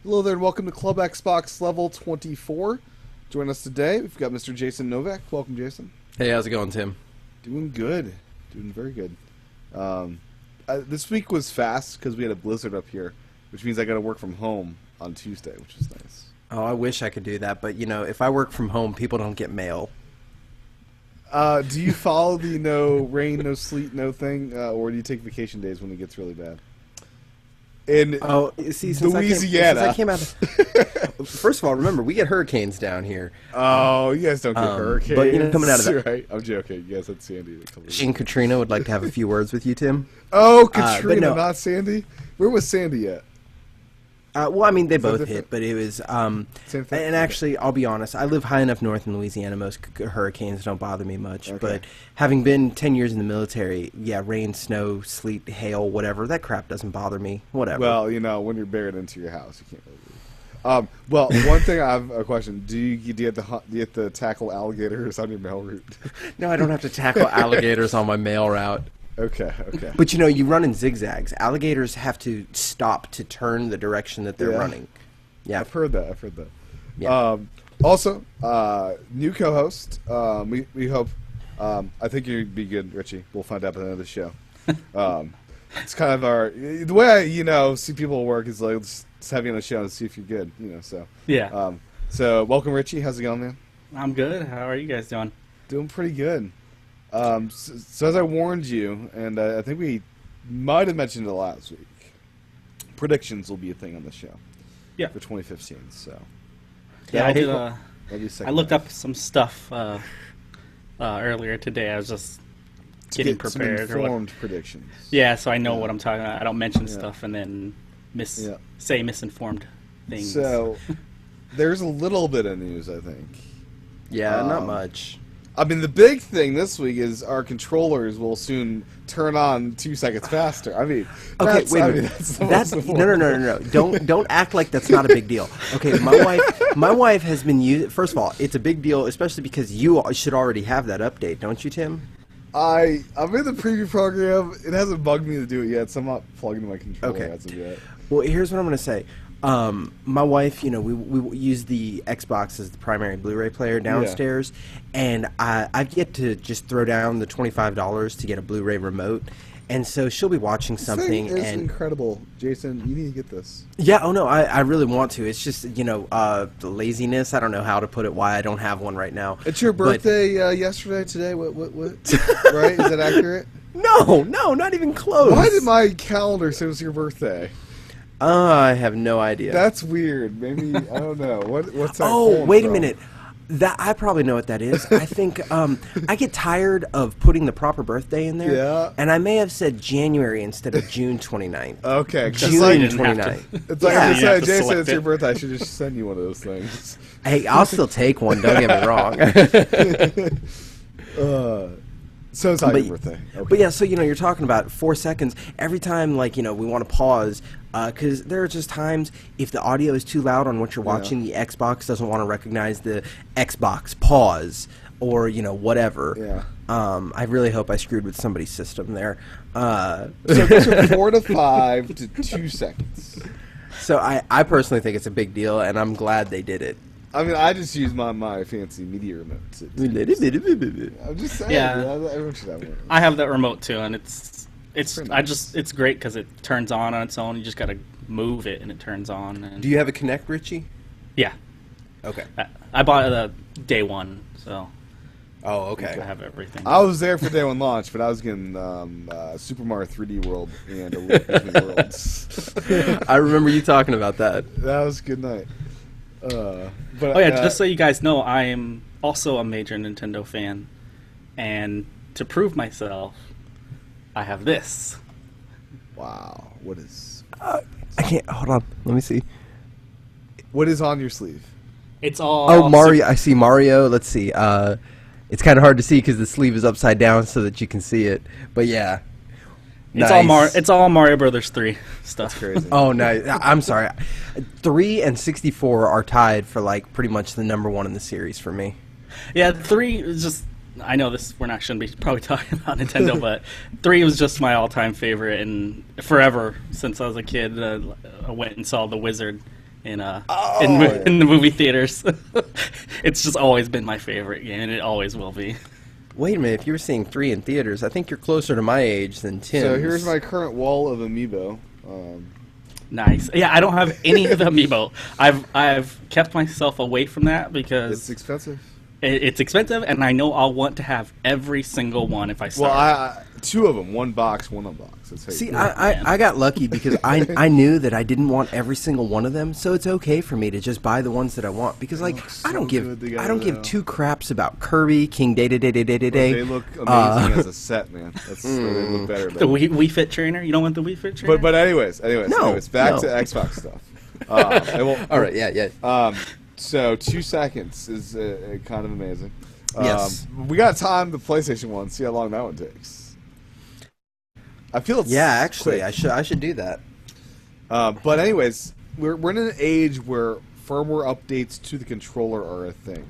Hello there, and welcome to Club Xbox Level 24. Join us today. We've got Mr. Jason Novak. Welcome, Jason. Hey, how's it going, Tim? Doing good. Doing very good. This week was fast because we had a blizzard up here, which means I got to work from home on Tuesday, which is nice. Oh, I wish I could do that, but, if I work from home, people don't get mail. Do you follow the no rain, no sleet, no thing, or do you take vacation days when it gets really bad? In Louisiana. I came out. First of all, remember we get hurricanes down here. Oh, you guys don't get hurricanes. But coming out of that, right? I'm joking. You guys had Sandy. Jean Katrina would like to have a few words with you, Tim. Oh, Katrina, not Sandy. Where was Sandy at? They both hit, but it was. Same thing? And actually, I'll be honest. I live high enough north in Louisiana. Most hurricanes don't bother me much. Okay. But having been 10 years in the military, yeah, rain, snow, sleet, hail, whatever, that crap doesn't bother me. Whatever. Well, when you're buried into your house, you can't really leave. Well, one thing I have a question: do you have to tackle alligators on your mail route? No, I don't have to tackle alligators on my mail route. Okay. But you run in zigzags. Alligators have to stop to turn the direction that they're running. Yeah, I've heard that. Yeah. Also, new co-host. We hope. I think you'd be good, Richie. We'll find out at the end of the show. It's kind of the way I see people work is like let's have you on the show and see if you're good. So Yeah. So welcome, Richie. How's it going, man? I'm good. How are you guys doing? Doing pretty good. So as I warned you, and I think we might have mentioned it last week, predictions will be a thing on the show. Yeah. For 2015. So. Yeah, I did. That'll be I looked up some stuff earlier today. I was just getting prepared. Some informed predictions. Yeah, so I know what I'm talking about. I don't mention stuff and then say misinformed things. So there's a little bit of news, I think. Yeah, not much. I mean, the big thing this week is our controllers will soon turn on 2 seconds faster. I mean, okay, wait a minute. No. Don't act like that's not a big deal. Okay, my wife has been using. First of all, it's a big deal, especially because you should already have that update, don't you, Tim? I'm in the preview program. It hasn't bugged me to do it yet, so I'm not plugging my controller as of yet. Well, here's what I'm going to say. My wife, we use the Xbox as the primary Blu-ray player downstairs, and I've yet to just throw down the $25 to get a Blu-ray remote, and so she'll be watching something. This thing is incredible, Jason. You need to get this. Yeah, I really want to. It's just the laziness. I don't know how to put it. Why I don't have one right now. It's your birthday yesterday, today. What? Right? Is that accurate? No, not even close. Why did my calendar say it was your birthday? I have no idea. That's weird. Maybe I don't know. What's that? Oh, wait a minute. That I probably know what that is. I think I get tired of putting the proper birthday in there. Yeah. And I may have said January instead of June 29th. Okay. June like, It's like Yeah. if You have I to say, Jason, select it's your it. birthday. I should just send you one of those things. Hey, I'll still take one. Don't get me wrong. So it's not your birthday. Okay. But yeah, so you're talking about 4 seconds every time. We want to pause because there are just times if the audio is too loud on what you're watching, the Xbox doesn't want to recognize the Xbox pause or whatever. Yeah. I really hope I screwed with somebody's system there. So it goes from 4 to 5 to 2 seconds. So I personally think it's a big deal, and I'm glad they did it. I mean, I just use my fancy media remote. I'm just saying. Yeah. Everyone should have one. I have that remote too, and it's Pretty nice. it's great because it turns on its own. You just gotta move it, and it turns on. And Do you have a Kinect, Richie? yeah, Okay. I bought it day one, so Oh, I okay. have everything. I was there for day one launch, but I was getting Super Mario 3D World and A Link Between Worlds. I remember you talking about that. That was a good night. But, Oh yeah, just so you guys know, I am also a major Nintendo fan, and to prove myself, I have this. Wow, what is I can't. Hold on. Let me see. on your sleeve? It's all Oh, Mario. I see Mario. Let's see. It's kind of hard to see because the sleeve is upside down so that you can see it. But yeah. It's all Mario Brothers 3 stuff. Crazy. Oh, no. I'm sorry. 3 and 64 are tied for, pretty much the number one in the series for me. Yeah, 3 is just. I know shouldn't be probably talking about Nintendo, but 3 was just my all-time favorite, and forever since I was a kid, I went and saw The Wizard, in Oh, in the movie theaters. It's just always been my favorite game, and it always will be. Wait a minute, if you were seeing 3 in theaters, I think you're closer to my age than Tim. So here's my current wall of amiibo. Nice. Yeah, I don't have any of the amiibo. I've kept myself away from that because It's expensive. it's expensive, and I know I'll want to have every single one if I start. Well, I 2 of them, 1 box, 1 unbox. That's how you See, do it. I got lucky because I knew that I didn't want every single one of them, so it's okay for me to just buy the ones that I want because like so I don't good give together, though. 2 craps about Kirby, King Day Day Day Day Day Day. They look amazing as a set, man. They look better. the Wii Fit trainer. You don't want the Wii Fit trainer? But anyways, back no. to Xbox stuff. All right, yeah. So 2 seconds is kind of amazing. Yes. We got time the PlayStation one. See how long that one takes. I feel it's Yeah, actually, quick. I should do that. But anyways, we're in an age where firmware updates to the controller are a thing.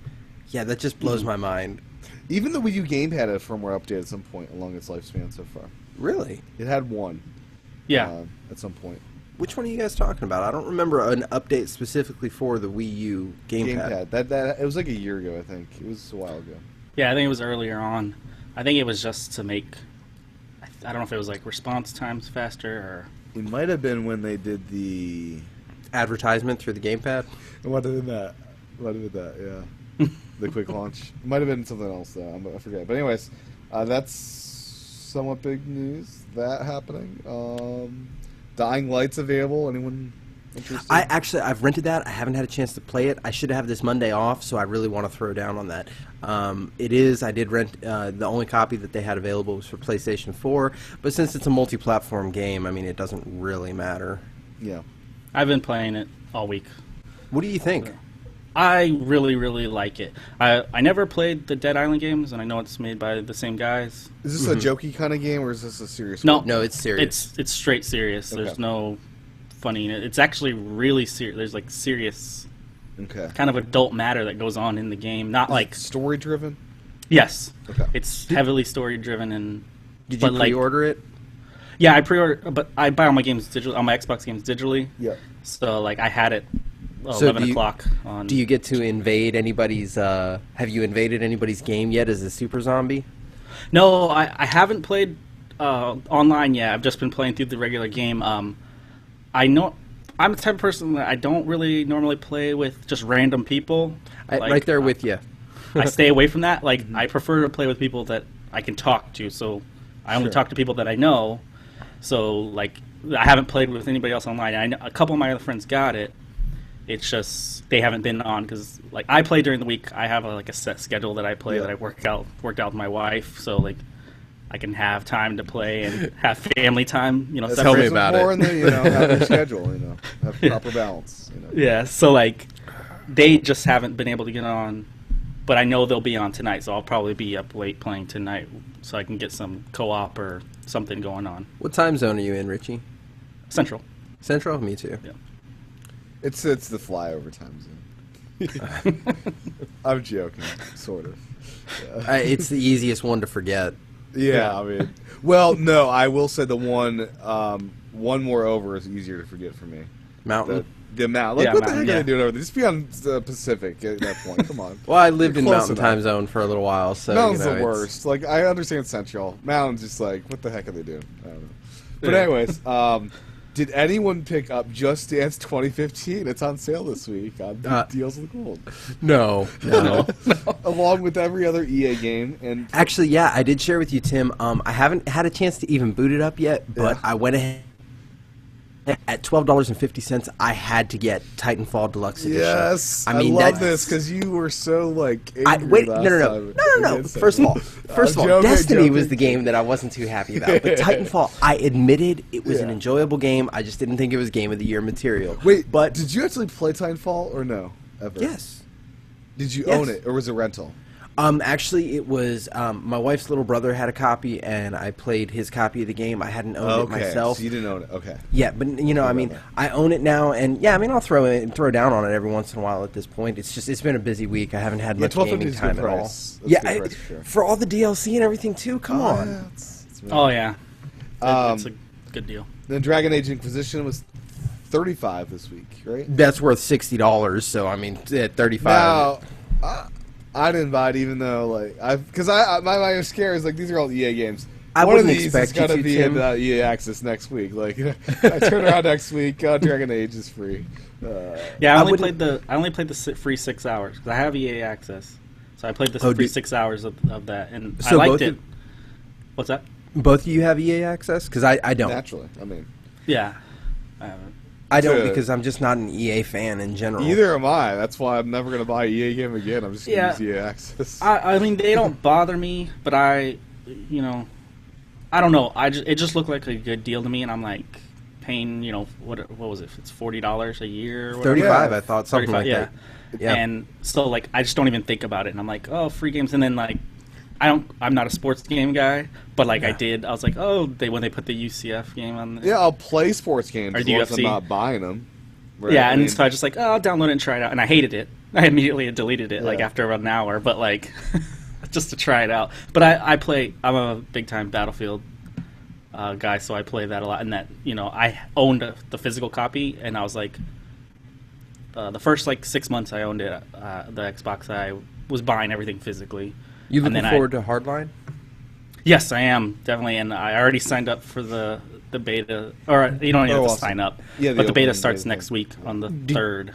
Yeah, that just blows my mind. Even the Wii U gamepad had a firmware update at some point along its lifespan so far. Really? It had one. yeah. At some point. Which one are you guys talking about? I don't remember an update specifically for the Wii U gamepad. That it was like a year ago, I think. It was a while ago. Yeah, I think it was earlier on. I think it was just to make. I don't know if it was like response times faster or. It might have been when they did the. Advertisement through the gamepad? It might have been that. Yeah. The quick launch. It might have been something else though. I forget. But anyways, that's somewhat big news. That happening. Dying Light's available. Anyone interested? I've rented that. I haven't had a chance to play it. I should have this Monday off, so I really want to throw down on that. It is. I did rent. The only copy that they had available was for PlayStation 4, but since it's a multi-platform game, I mean, it doesn't really matter. Yeah. I've been playing it all week. What do you think? I really, really like it. I never played the Dead Island games, and I know it's made by the same guys. Is this a jokey kind of game, or is this a serious No, one? No, it's serious. It's straight serious. Okay. There's no funny in it. It's actually really serious. There's like serious Okay. kind of adult matter that goes on in the game. Not like Story driven? yes, Okay. it's heavily story driven and. Did you but, like, pre-order it? Yeah, I pre-order, but I buy all my games digitally, all my Xbox games digitally. Yeah. So like I had it So 11 do you- o'clock on. Do you get to invade anybody's? Have you invaded anybody's game yet as a super zombie? No, I haven't played online yet. I've just been playing through the regular game. I know I'm the type of person that I don't really normally play with just random people. Like, Right there with you. I stay away from that. Like I prefer to play with people that I can talk to. So I only Sure. talk to people that I know. So like I haven't played with anybody else online. I know, a couple of my other friends got it. It's just they haven't been on because like I play during the week. I have a set schedule that I play Yeah. that I worked out with my wife. So like I can have time to play and have family time. You know, That's Tell me separate. about more it. in the, have your schedule, have proper balance. Yeah. So like they just haven't been able to get on, but I know they'll be on tonight. So I'll probably be up late playing tonight, so I can get some co-op or something going on. What time zone are you in, Richie? Central. Central? Me too. Yeah. It's the flyover time zone. I'm joking, sort of. It's the easiest one to forget. Yeah, I mean, well, no, I will say the one more over is easier to forget for me. Mountain. The amount. Like, Yeah, what the Mountain, heck are yeah. they doing over there? Just be on the Pacific at that point. Come on. Well, I lived You're in close Mountain enough. time zone for a little while, so Mountain's you know, the it's- worst. Like, I understand Central. Mountain's just like, what the heck are they doing? I don't know. But Yeah. anyways, did anyone pick up Just Dance 2015? It's on sale this week on Deals with Gold. No, no. Along with every other EA game. And Actually, yeah, I did share with you, Tim. I haven't had a chance to even boot it up yet, but Yeah. I went ahead. At $12.50, I had to get Titanfall Deluxe Edition. yes, I mean, love that- this because you were so like. Wait, angry no. last time against it. First of all, joking, Destiny was joking. the game that I wasn't too happy about. But Titanfall, I admitted it was an Yeah. enjoyable game. I just didn't think it was Game of the Year material. Wait, but did you actually play Titanfall or no? Ever? yes. Did you Yes. own it or was it rental? Actually, it was my wife's little brother had a copy, and I played his copy of the game. I hadn't owned it myself. So you didn't own it. Okay. Yeah, but you know, I mean, brother. I own it now, and yeah, I mean, I'll throw down on it every once in a while. At this point, it's been a busy week. I haven't had Yeah, much $12.50 gaming is a good time at all. price. That's a Yeah, good price for sure. for all the DLC and everything too. Come on. Yeah, it's Oh yeah. Um, It's a good deal. Then Dragon Age Inquisition was $35 this week, right? That's worth $60. So I mean, at 35. Now, I didn't buy it, even though because my scare is these are all EA games. I One of wouldn't these expect is gonna you to, be Tim. in EA Access next week. I turn around next week. Dragon Age is free. Yeah, I only wouldn't- played the free 6 hours because I have EA Access, so I played the Oh, free do- 6 hours of that, and I So liked both it. of- What's that? Both of you have EA access? Because I don't. Naturally, I mean, Yeah, I haven't. I don't to- because I'm just not an EA fan in general. either am I. That's why I'm never gonna buy an EA game again. I'm just gonna Yeah. use EA Access. I mean, they don't bother me, but I don't know. It just looked like a good deal to me, and I'm like paying, what was it? It's $40 a year. Or whatever. 35, Yeah. I thought, something 35, like that. Yeah. And so I just don't even think about it, and I'm like, oh, free games, and then I'm not a sports game guy, but I was like, oh, when they put the UCF game on. Yeah, I'll play sports games Or as long as I'm UFC. not buying them. Right? Yeah, I and mean, so I just I'll download it and try it out, and I hated it. I immediately deleted it Yeah. after about an hour, but just to try it out. But I'm a big time Battlefield guy, so I play that a lot. And that I owned the physical copy, and I was the first 6 months I owned it, the Xbox, I was buying everything physically. You And looking then forward to Hardline? Yes, I am definitely, and I already signed up for the beta. Or you don't even have to awesome. sign up, Yeah, but the beta open starts beta next thing. week on the 3rd.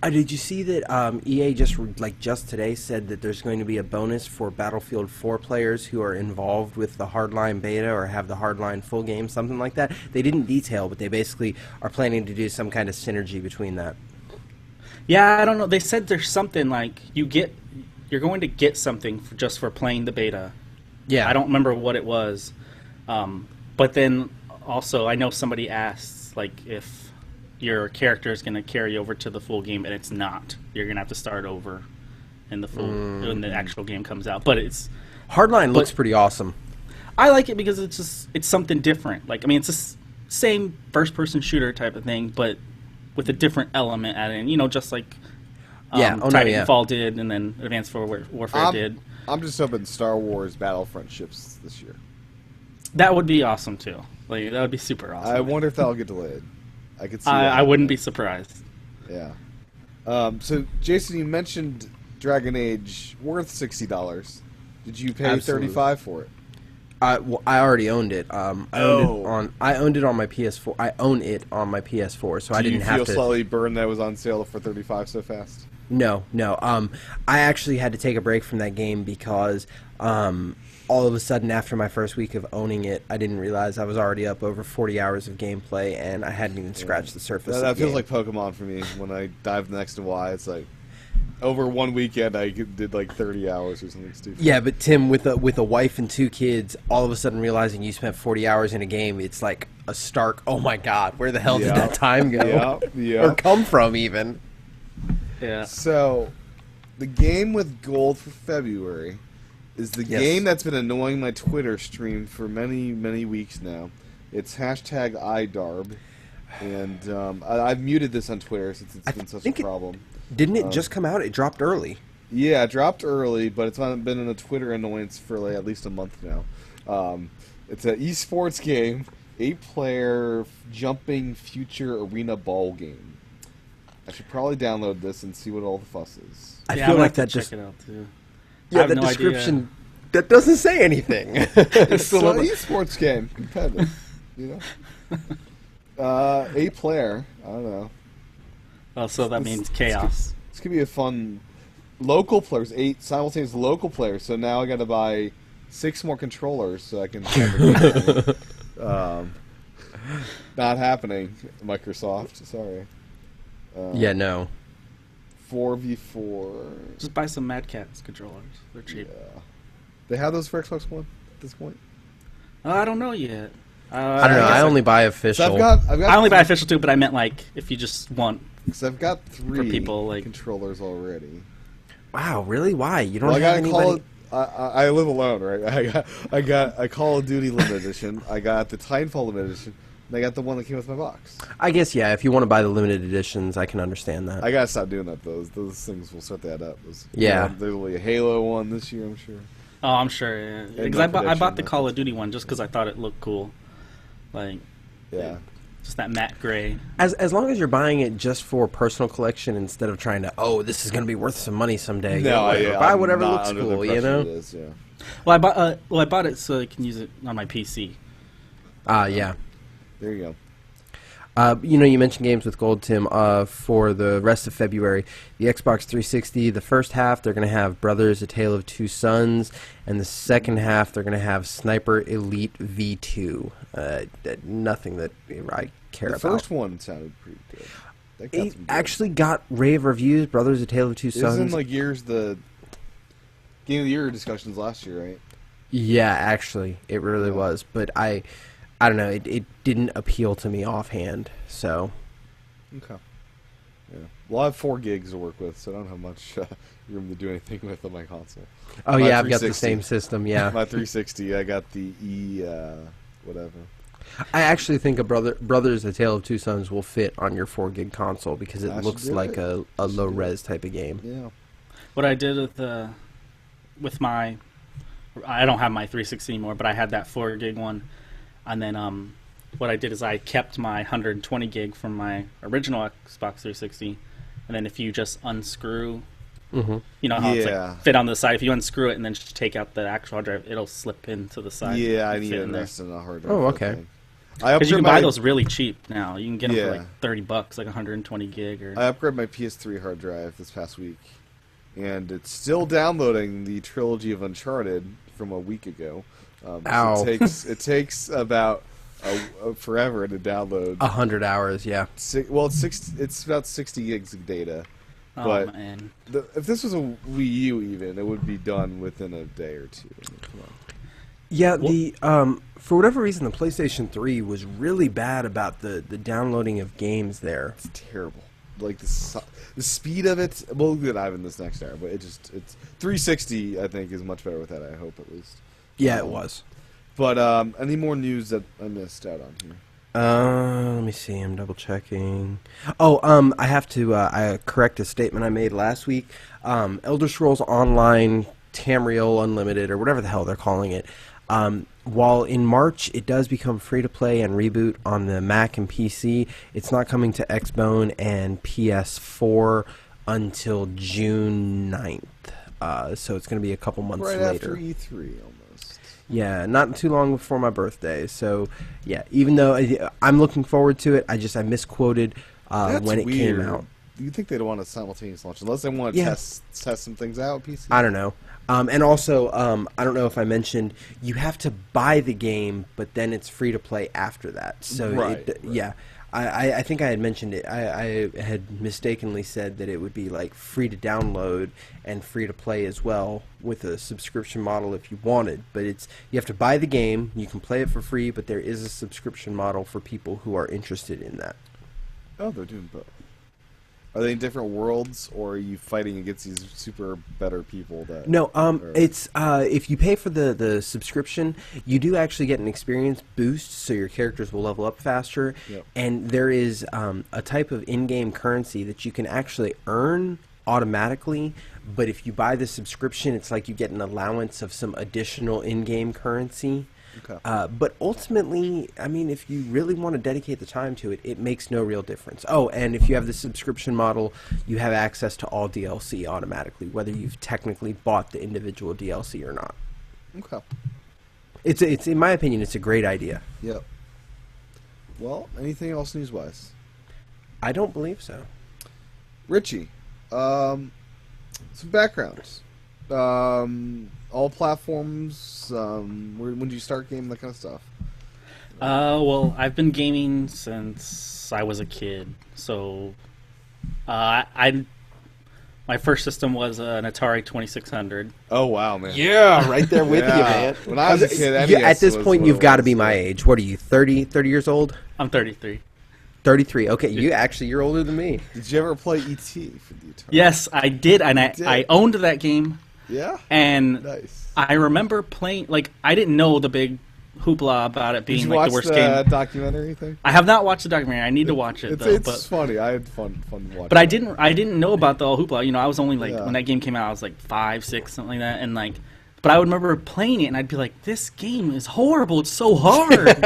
Did you see that EA just today said that there's going to be a bonus for Battlefield 4 players who are involved with the Hardline beta or have the Hardline full game, something like that? They didn't detail, but they basically are planning to do some kind of synergy between that. Yeah, I don't know. They said there's something you're going to get something just for playing the beta. Yeah. I don't remember what it was, but then also I know somebody asked if your character is going to carry over to the full game, and it's not. You're going to have to start over in the full when the actual game comes out. But Hardline looks pretty awesome. I like it because it's something different. It's the same first-person shooter type of thing, but with a different element added in. Just like Titanfall did, and then Advanced Warfare did. I'm just hoping Star Wars Battlefront ships this year. That would be awesome too. That would be super awesome. I wonder if that'll get delayed. I could see. I wouldn't be surprised. Yeah. So, Jason, you mentioned Dragon Age worth $60. Did you pay Absolutely. $35 for it? I already owned it. I owned it on my PS4. I own it on my PS4, so I didn't have Do you to. feel slightly burned that it was on sale for $35 so fast? No. I actually had to take a break from that game because all of a sudden, after my first week of owning it, I didn't realize I was already up over 40 hours of gameplay, and I hadn't even scratched the surface. That of the feels game. like Pokemon for me. When I dive next to Y, it's over one weekend I did 30 hours or something stupid. Yeah, but Tim, with a wife and 2 kids, all of a sudden realizing you spent 40 hours in a game, it's like a stark, oh my god, where the hell did that time go? Yeah. Or come from, even. Yeah. So, the game with gold for February is the Yes. game that's been annoying my Twitter stream for many, many weeks now. It's #iDarb, and I've muted this on Twitter since it's been such a think it- problem. Didn't it just come out? It dropped early. Yeah, it dropped early, but it's been in a Twitter annoyance for at least a month now. It's an esports game, 8-player jumping future arena ball game. I should probably download this and see what all the fuss is. I Yeah, feel I'm like gonna that have just. to check it out too. I Yeah, have the no idea. description. That doesn't say anything. It's an esports game, competitive, you know. 8-player, I don't know. Oh, so that means chaos. This could be a fun local players, 8 simultaneous local players. So now I got to buy 6 more controllers so I can. Not happening, Microsoft. Sorry. Yeah, no. 4v4. Just buy some Mad Catz controllers. They're cheap. Yeah. They have those for Xbox One at this point. I don't know yet. I don't know. guess I only buy So official. I've got I only buy official too, but I meant if you just want. So I've got 3 people, controllers already. Wow, really? Why? You don't Well, I have got anybody? I live alone, right? I got a Call of Duty limited edition. I got the Titanfall limited edition. And I got the one that came with my box. I guess, yeah, if you want to buy the limited editions, I can understand that. I gotta stop doing that. Those things will set that up. Yeah. There's a Halo one this year, I'm sure. Oh, I'm sure. Yeah. Because my I bought prediction, the Call of Duty one just because I thought it looked cool. Yeah. just that matte gray. As long as you're buying it just for personal collection instead of trying to, oh, this is going to be worth some money someday. No, buy I'm whatever not looks under the cool, you impression know? it is, yeah. Well, I bought it so I can use it on my PC. Yeah. There you go. You mentioned games with gold, Tim. For the rest of February, the Xbox 360, the first half, they're going to have Brothers: A Tale of Two Sons, and the second half, they're going to have Sniper Elite V2. Nothing that I care about. The first one sounded pretty good. That got It some good. actually got rave reviews. Brothers: A Tale of Two It was Sons. in like years the Game of the Year discussions last year, right? Yeah, actually, it really was. But I don't know. It didn't appeal to me offhand. So Okay. Yeah. Well, I have 4 gigs to work with, so I don't have much room to do anything with on my console. oh My yeah, I've got the 360. same system. Yeah, My 360, I got the whatever. I actually think Brothers: A Tale of Two Sons will fit on your 4 gig console because it I should looks do like it. a Should low do res type of game. Yeah. What I did with my, I don't have my 360 anymore, but I had that 4 gig one, and then what I did is I kept my 120 gig from my original Xbox 360, and then if you just unscrew, Mm-hmm. you know how it's Yeah. like fit on the side. If you unscrew it and then just take out the actual hard drive, it'll slip into the side. Yeah, I and need fit to in there. invest in a hard drive. Oh, I okay. think. I Because you upgrade can buy my those really cheap now. You can get them for Yeah. like $30, like 120 gig. Or I upgraded my PS3 hard drive this past week, and it's still downloading the trilogy of Uncharted from a week ago. Ow. It takes about forever to download. 100 hours. Yeah. It's about 60 gigs of data. oh but- man, If this was a Wii U, even, it would be done within a day or two. Come on. Yeah, the for whatever reason, the PlayStation 3 was really bad about the downloading of games there. It's terrible. Like the speed of it. We'll dive in this next hour, but it's 360. I think is much better with that. I hope at least. Yeah, it was. But any more news that I missed out on here? Let me see. I'm double checking. Oh, I have to I correct a statement I made last week. Elder Scrolls Online Tamriel Unlimited, or whatever the hell they're calling it. While in March it does become free to play and reboot on the Mac and PC, it's not coming to Xbone and PS4 until June 9th. So it's going to be a couple months Right later. after E3, almost. Yeah, not too long before my birthday. So, yeah, even though I'm looking forward to it, I misquoted That's when it came weird. out. You think they'd want a simultaneous launch unless they want to Yeah. test some things out? PC. I don't know. And also, I don't know if I mentioned, you have to buy the game, but then it's free to play after that. So, Right. yeah. I think I had mentioned it. I had mistakenly said that it would be like free to download and free to play as well with a subscription model if you wanted. But you have to buy the game. You can play it for free, but there is a subscription model for people who are interested in that. Oh, they're doing both. Are they in different worlds, or are you fighting against these super better people? That No, or- it's if you pay for the subscription, you do actually get an experience boost, so your characters will level up faster. Yep. And there is a type of in-game currency that you can actually earn automatically, but if you buy the subscription, it's like you get an allowance of some additional in-game currency. Okay. But ultimately, I mean, if you really want to dedicate the time to it, it makes no real difference. Oh, and if you have the subscription model, you have access to all DLC automatically, whether you've technically bought the individual DLC or not. Okay. It's in my opinion, it's a great idea. Yep. Well, anything else news-wise? I don't believe so. Richie, some backgrounds. All platforms. When did you start gaming? That kind of stuff. well, I've been gaming since I was a kid. So, my first system was an Atari 2600. Oh wow, man! Yeah, right there with Yeah. you, man. When I was a kid, Yeah, NES at this was point, what you've it got to was, be my so- age. What are you, 30 years old? I'm 33. 33. Okay, you're older than me. Did you ever play E.T. for the Atari? Yes, I did, and did? I owned that game. Yeah. And Nice. I remember playing, like, I didn't know the big hoopla about it Did being you like watch the worst the game. documentary thing? I have not watched the documentary. I need to watch it, though. It's funny. I had fun watching. But I it. didn't know about the whole hoopla. You know, I was only like Yeah. when that game came out, I was like 5, 6, something like that, and like. But I would remember playing it, and I'd be like, "This game is horrible. It's so hard."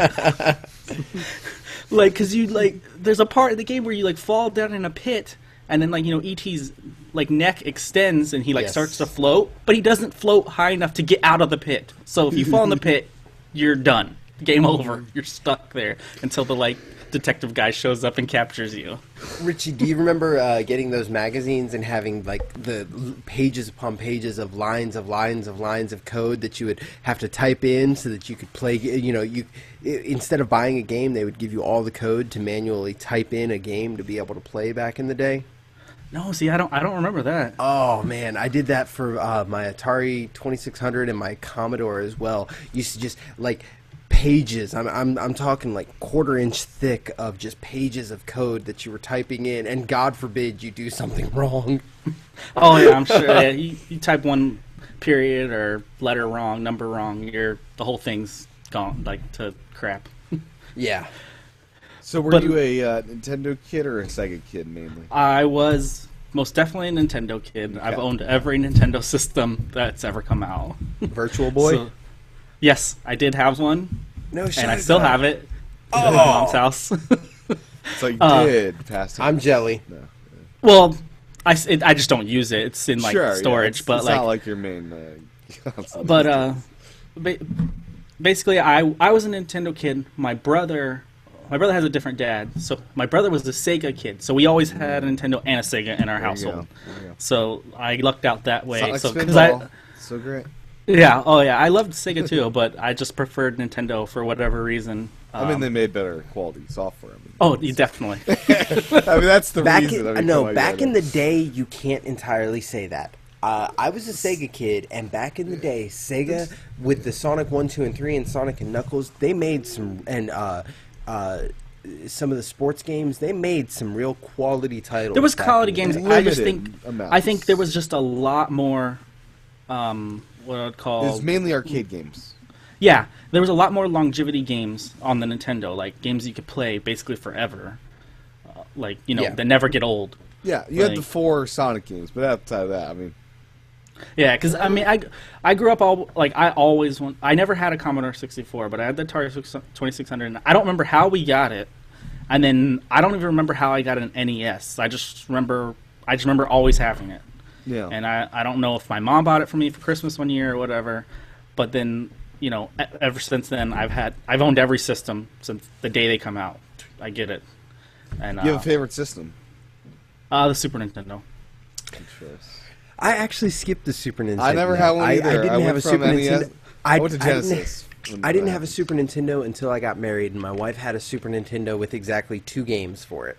Like, cause you there's a part in the game where you fall down in a pit, and then ET's neck extends and he starts to float, but he doesn't float high enough to get out of the pit. So if you fall in the pit, you're done. Game over. You're stuck there until the detective guy shows up and captures you. Richie, do you remember getting those magazines and having the pages upon pages of lines of code that you would have to type in so that you could play? Instead of buying a game, they would give you all the code to manually type in a game to be able to play back in the day. No, see, I don't remember that. Oh man, I did that for my Atari 2600 and my Commodore as well. Used to just pages. I'm talking quarter-inch thick of just pages of code that you were typing in, and God forbid you do something wrong. Oh yeah, I'm sure. Yeah, you type one period or letter wrong, number wrong, the whole thing's gone to crap. Yeah. So were you a Nintendo kid or a Sega kid mainly? I was most definitely a Nintendo kid. Okay. I've owned every Nintendo system that's ever come out. Virtual Boy? So, yes, I did have one. No shit. And I still have it at my mom's house. So you did pass it. I'm jelly. No. Well, I just don't use it. It's in storage, yeah, but it's not like your main. But basically, I was a Nintendo kid. My brother has a different dad, so my brother was a Sega kid. So we always had a Nintendo and a Sega in our household. So I lucked out that way. So great. Yeah, oh yeah, I loved Sega too, but I just preferred Nintendo for whatever reason. I mean, they made better quality software. Definitely. I mean, that's the reason. Back in the day, you can't entirely say that. I was a Sega kid, and back in the day, Sega, with the Sonic 1, 2, and 3 and Sonic and Knuckles, they made some, and some of the sports games, they made some real quality titles. There was quality games. I think there was just a lot more, what I'd call... It was mainly arcade games. Yeah, there was a lot more longevity games on the Nintendo, games you could play basically forever. That never get old. Yeah, you had the 4 Sonic games, but outside of that, I mean... Yeah, because, I mean, I grew up I never had a Commodore 64, but I had the Atari 2600, and I don't remember how we got it, and then I don't even remember how I got an NES. I just remember always having it. Yeah. And I don't know if my mom bought it for me for Christmas one year or whatever, but then, ever since then, I've owned every system since the day they come out. I get it. And you have a favorite system? The Super Nintendo. Good choice. I actually skipped the Super Nintendo. I never had one either. I didn't have a Super Nintendo. I went to Genesis. I didn't have a Super Nintendo until I got married, and my wife had a Super Nintendo with exactly 2 games for it.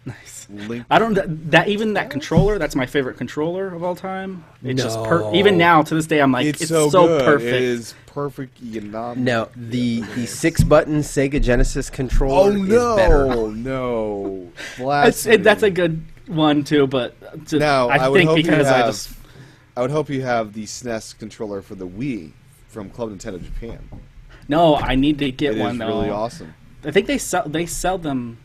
Nice. I don't that controller. That's my favorite controller of all time. It's just even now to this day, I'm like, it's so perfect. It is perfect. No, the 6-button Sega Genesis controller is better. No, that's a good one too. But I would hope you have the SNES controller for the Wii from Club Nintendo Japan. No, I need to get one. It's really awesome. I think they sell them.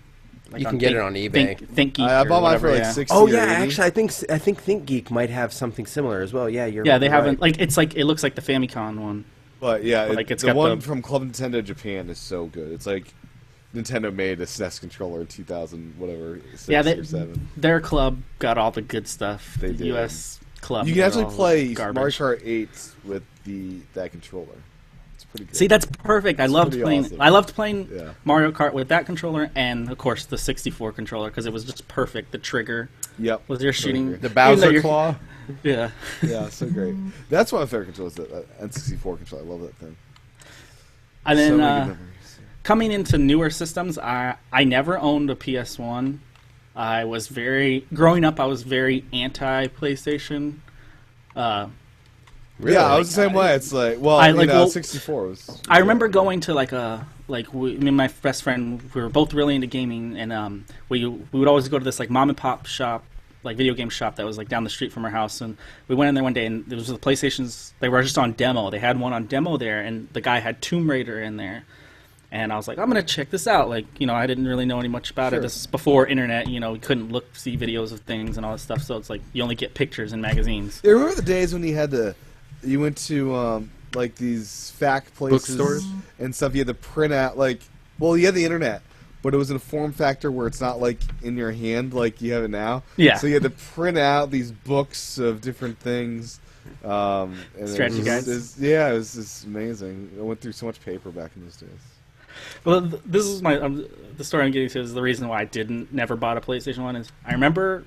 You can get it on eBay. ThinkGeek. I bought mine for 60. Oh yeah, actually, I think ThinkGeek might have something similar as well. Yeah, they haven't it looks like the Famicom one. But yeah, the one from Club Nintendo Japan is so good. It's like Nintendo made a SNES controller in 2000 whatever. 6 or 7. Their club got all the good stuff. They did. US club. You can actually play Mario Kart 8 with that controller. Good. See, that's perfect. I loved playing Mario Kart with that controller, and of course the 64 controller because it was just perfect. The trigger, with your shooting, the Bowser claw. Yeah, so great. That's one of my favorite controllers. That N64 controller. I love that thing. And then coming into newer systems, I never owned a PS1. Growing up. I was very anti PlayStation. Really? Yeah, I was the same way. It's 64 was... I remember going to me and my best friend, we were both really into gaming, and we would always go to this mom and pop shop, video game shop that was down the street from our house, and we went in there one day, and there was the PlayStations, they were just on demo. They had one on demo there, and the guy had Tomb Raider in there. And I was like, I'm going to check this out. I didn't really know any much about it. This is before internet. We couldn't see videos of things and all this stuff, so it's you only get pictures in magazines. You remember the days when you went to these fact places bookstores and stuff. You had to print out you had the internet, but it was in a form factor where it's not like in your hand like you have it now. Yeah. So you had to print out these books of different things. And Strategy guides. It was just amazing. I went through so much paper back in those days. Well, this is the story I'm getting to is the reason why I never bought a PlayStation 1 is I remember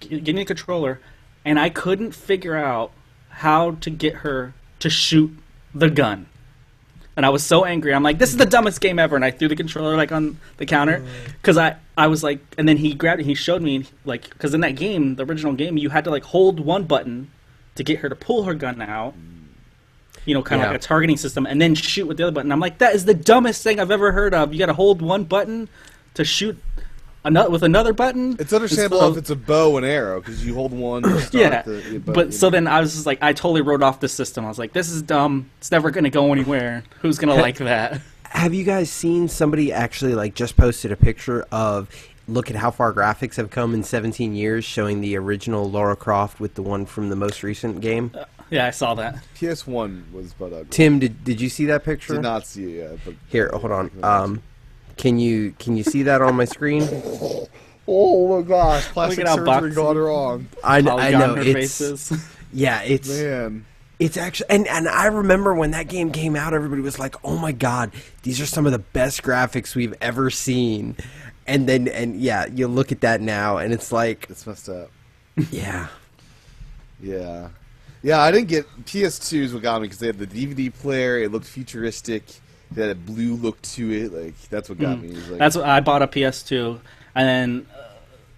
getting a controller and I couldn't figure out how to get her to shoot the gun. And I was so angry. I'm like, this is the dumbest game ever. And I threw the controller like on the counter because I was like, and then he grabbed it and he showed me like, because in that game, the original game, you had to like hold one button to get her to pull her gun out. You know, kind of like a targeting system, and then shoot with the other button. I'm like, that is the dumbest thing I've ever heard of. You got to hold one button to shoot with another button. It's understandable if it's a bow and arrow because you hold one. To start but so then I was just like, I totally wrote off the system. I was like, this is dumb. It's never going to go anywhere. Who's going to like that? Have you guys seen somebody actually like just posted a picture of? Look at how far graphics have come in 17 years, showing the original Lara Croft with the one from the most recent game. Yeah, I saw that. PS1 was but ugly. Tim, did you see that picture? Did not see it yet. But here, hold on. Can you see that on my screen? Oh my gosh! Plastic surgery gone wrong. I know it's yeah, it's man. It's actually and I remember when that game came out, everybody was like, "Oh my god, these are some of the best graphics we've ever seen." And yeah, you look at that now, and it's like it's messed up. Yeah. Yeah. Yeah, I didn't get PS2 is what got me because they had the DVD player. It looked futuristic. It had a blue look to it. Like that's what got me. Like, that's what I bought a PS2, and then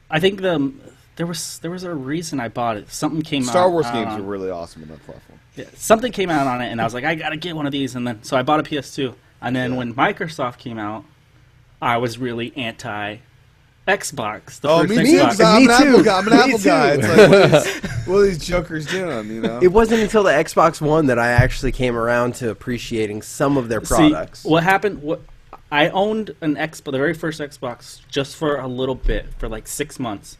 I think there was a reason I bought it. Something came out. Star Wars games were really awesome on that platform. Yeah, something came out on it, and I was like, I gotta get one of these, and then so I bought a PS2, and then when Microsoft came out, I was really anti Xbox. Me too. I'm an Apple guy. It's like, what are these jokers doing? You know. It wasn't until the Xbox One that I actually came around to appreciating some of their products. See, what happened? I owned an Xbox, the very first Xbox, just for a little bit, for like 6 months,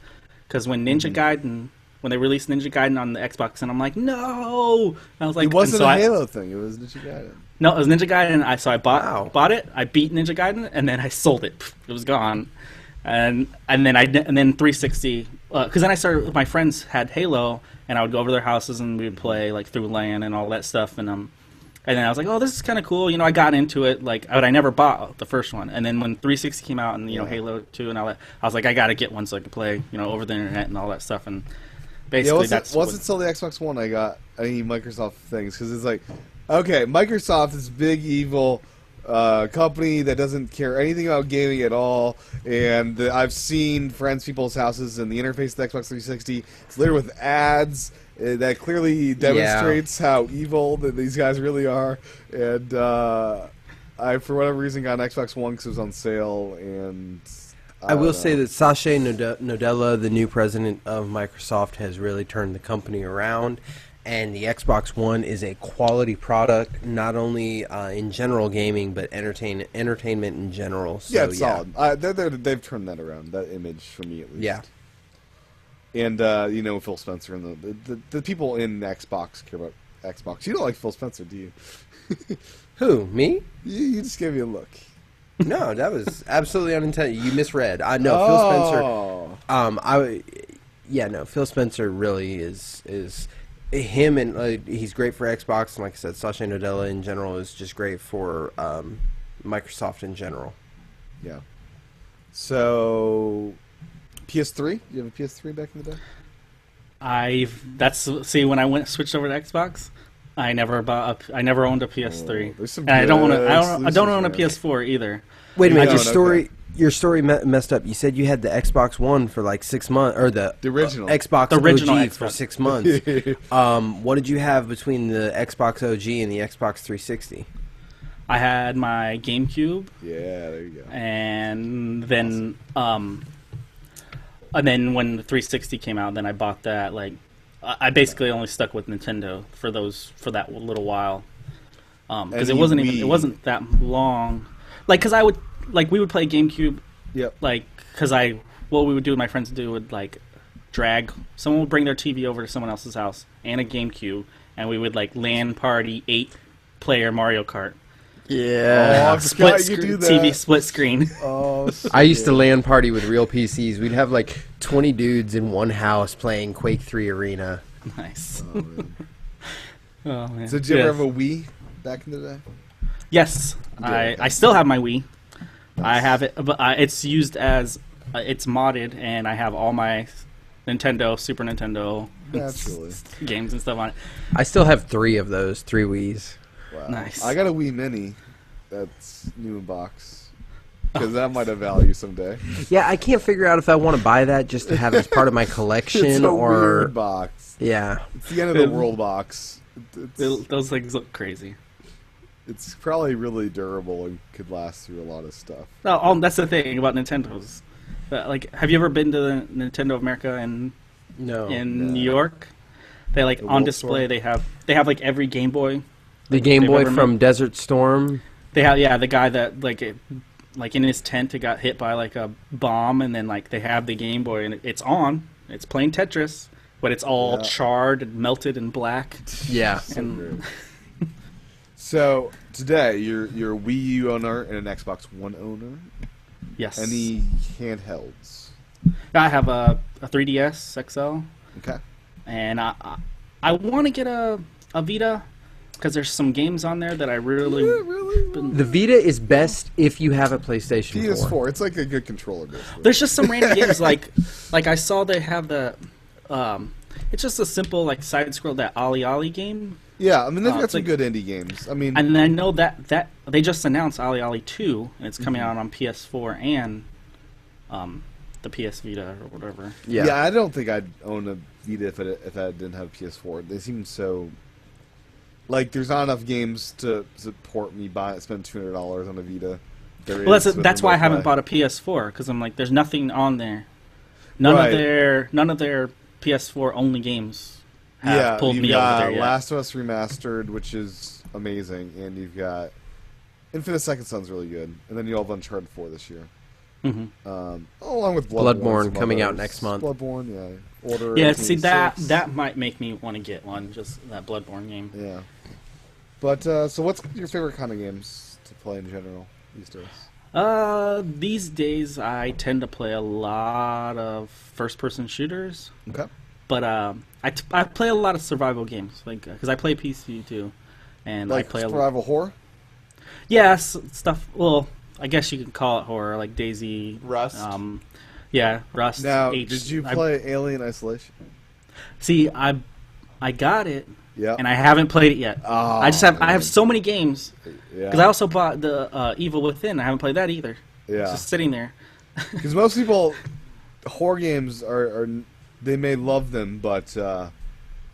because when Ninja Gaiden. When they released Ninja Gaiden on the Xbox, and I'm like, no! And I was like, it wasn't a Halo thing. It was Ninja Gaiden. No, it was Ninja Gaiden. So I bought it. I beat Ninja Gaiden, and then I sold it. It was gone. And then 360. Because then I started. My friends had Halo, and I would go over to their houses and we would play like through LAN and all that stuff. And then I was like, oh, this is kind of cool. You know, I got into it. But I never bought the first one. And then when 360 came out, and Halo 2 and all that, I was like, I got to get one so I could play over the internet and all that stuff. And basically, wasn't until the Xbox One I got any Microsoft things because it's like, okay, Microsoft is big evil company that doesn't care anything about gaming at all, and I've seen people's houses, and the interface of the Xbox 360 is littered with ads that clearly demonstrates how evil that these guys really are. And I, for whatever reason, got an Xbox One because it was on sale, and I will say that Satya Nadella, the new president of Microsoft, has really turned the company around, and the Xbox One is a quality product, not only in general gaming, but entertainment in general. So, yeah, it's solid. They've turned that around, that image, for me at least. Yeah. And, Phil Spencer and the people in Xbox care about Xbox. You don't like Phil Spencer, do you? Who, me? You just gave me a look. No, that was absolutely unintended. You misread. Phil Spencer. Phil Spencer really is him, and he's great for Xbox. And like I said, Satya Nadella in general is just great for Microsoft in general. Yeah. So, PS3. You have a PS3 back in the day? When I switched over to Xbox. I never owned a PS3. There's some and I don't own a there. PS4 either. Wait a minute, your story messed up. You said you had the Xbox One for like 6 months, or the original Xbox original OG Xbox. for 6 months. What did you have between the Xbox OG and the Xbox 360? I had my GameCube. Yeah, there you go. And then when the 360 came out, then I bought that. Like, I basically only stuck with Nintendo for that little while, because it wasn't that long. Like, because we would play GameCube. Yep. Like, what we would do with my friends would like someone would bring their TV over to someone else's house and a GameCube, and we would like LAN party 8-player Mario Kart. Yeah. Oh, I forgot Split you could do screen, TV that. split screen. Oh, I used to LAN party with real PCs. We'd have like 20 dudes in one house playing Quake 3 Arena. Nice. Oh, man. Oh man. So did you ever Yes. have a Wii back in the day? Yes, I still have my Wii. I have it, but it's used as it's modded, and I have all my Nintendo, Super Nintendo Naturally. games and stuff on it. I still have 3 of those, 3 Wiis. Wow. Nice. I got a Wii Mini. That's new in box. Because that might have value someday. Yeah, I can't figure out if I want to buy that just to have as part of my collection It's a or weird box. yeah. It's the end of the world box. Those things look crazy. It's probably really durable and could last through a lot of stuff. Oh, that's the thing about Nintendo's. Like, have you ever been to the Nintendo of America in No. New York? They like The on World display. Store? They have like every Game Boy. The Game they've Boy ever from made. Desert Storm. They have the guy that like in his tent it got hit by like a bomb, and then like they have the Game Boy and it's on. It's playing Tetris, but it's all Yeah. charred and melted and black. Yeah. So And- great. So today you're a Wii U owner and an Xbox One owner. Yes. Any handhelds? I have a 3DS XL, Okay. and I want to get a Vita because there's some games on there that I really. Really? The Vita is best if you have a PlayStation 4. PS4. It's like a good controller. Basically. There's just some random games like I saw they have the. It's just a simple like side scroll that Ali game, Yeah, I mean they've got it's some like- good indie games. I mean, and I know that they just announced Ali 2, and it's coming out on PS4 and the PS Vita or whatever. yeah. I don't think I'd own a Vita if I didn't have a PS4. They seem so. Like, there's not enough games to support me spend $200 on a Vita. Well, that's why I haven't bought a PS4 because I'm like, there's nothing on there. None Right. of their PS4 only games have pulled you've me over got there yet. Last of Us Remastered, which is amazing, and you've got Infinite Second Son's really good, and then you all have Uncharted 4 this year. hmm Along with Bloodborne some coming out others. next month. Bloodborne, yeah. Order. Yeah, see 1886. that might make me want to get one, just that Bloodborne game. Yeah. But so, what's your favorite kind of games to play in general these days? These days I tend to play a lot of first-person shooters, Okay. but I play a lot of survival games, like because I play PC too, and Like I play survival horror. stuff. Well, I guess you could call it horror, like Daisy, Rust. Yeah, Rust. Now, H. did you I- play Alien Isolation? See, I got it, Yeah. and I haven't played it yet. Oh, I man. have so many games Yeah. because I also bought the Evil Within. I haven't played that either. It's Yeah. just sitting there. Because most people, horror games are they may love them, but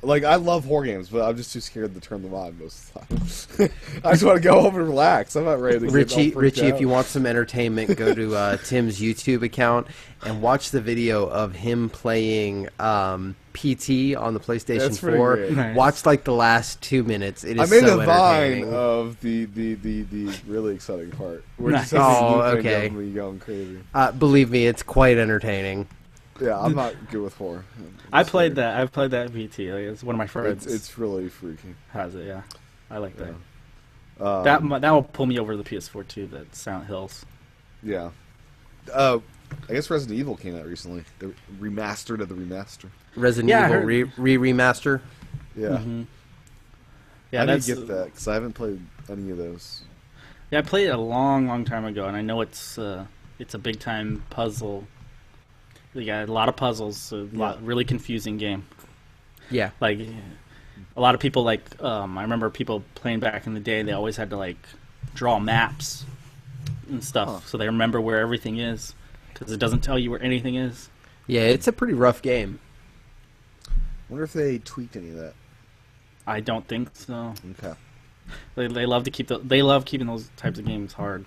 like I love horror games, but I'm just too scared to turn them on most of the time. I just want to go home and relax. I'm not ready to get all freaked Richie, out. if you want some entertainment, go to Tim's YouTube account and watch the video of him playing PT on the PlayStation That's pretty 4. great. Nice. Watch like the last 2 minutes. It is I made so a vine entertaining. of the really exciting part. Where Nice. it just has Oh, this loop okay. going, going crazy. Believe me, it's quite entertaining. Yeah, I'm not good with horror. I played that. I've played that VT. Like, it's one of my friends. It's really freaky. has it. Yeah, I like that. Yeah. That will pull me over to the PS4 too. That Silent Hills. Yeah. I guess Resident Evil came out recently. The remastered of the remaster. Resident Yeah, I Evil heard- remaster. Yeah. Mm-hmm. Yeah, I need that's to get that because I haven't played any of those. Yeah, I played it a long time ago, and I know it's a big time puzzle. You got a lot of puzzles, so really confusing game. Yeah. Like a lot of people like I remember people playing back in the day. They always had to like draw maps and stuff, so they remember where everything is because it doesn't tell you where anything is. Yeah, it's a pretty rough game. Wonder if they tweaked any of that. I don't think so. Okay. They love to they love keeping those types of games hard.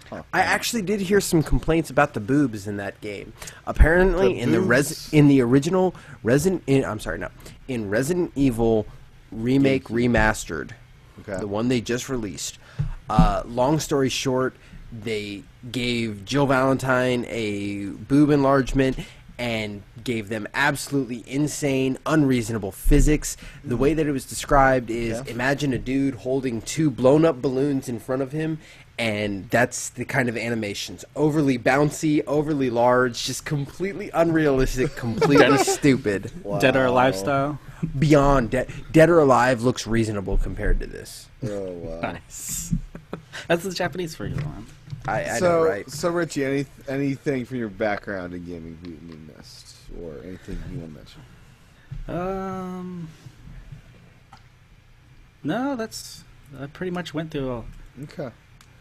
Huh. I actually did hear some complaints about the boobs in that game. Apparently, The in boobs? the original Resident Evil remake remastered, Okay. the one they just released. Long story short, they gave Jill Valentine a boob enlargement, and gave them absolutely insane, unreasonable physics. The way that it was described is, imagine a dude holding 2 blown-up balloons in front of him, and that's the kind of animations. Overly bouncy, overly large, just completely unrealistic, completely stupid. Wow. Dead or Alive style? Beyond. Dead or Alive looks reasonable compared to this. Oh, wow. Nice. That's the Japanese for you, man. I know, right? So, Richie, anything from your background in gaming we missed? Or anything you want to mention? No, I pretty much went through Okay.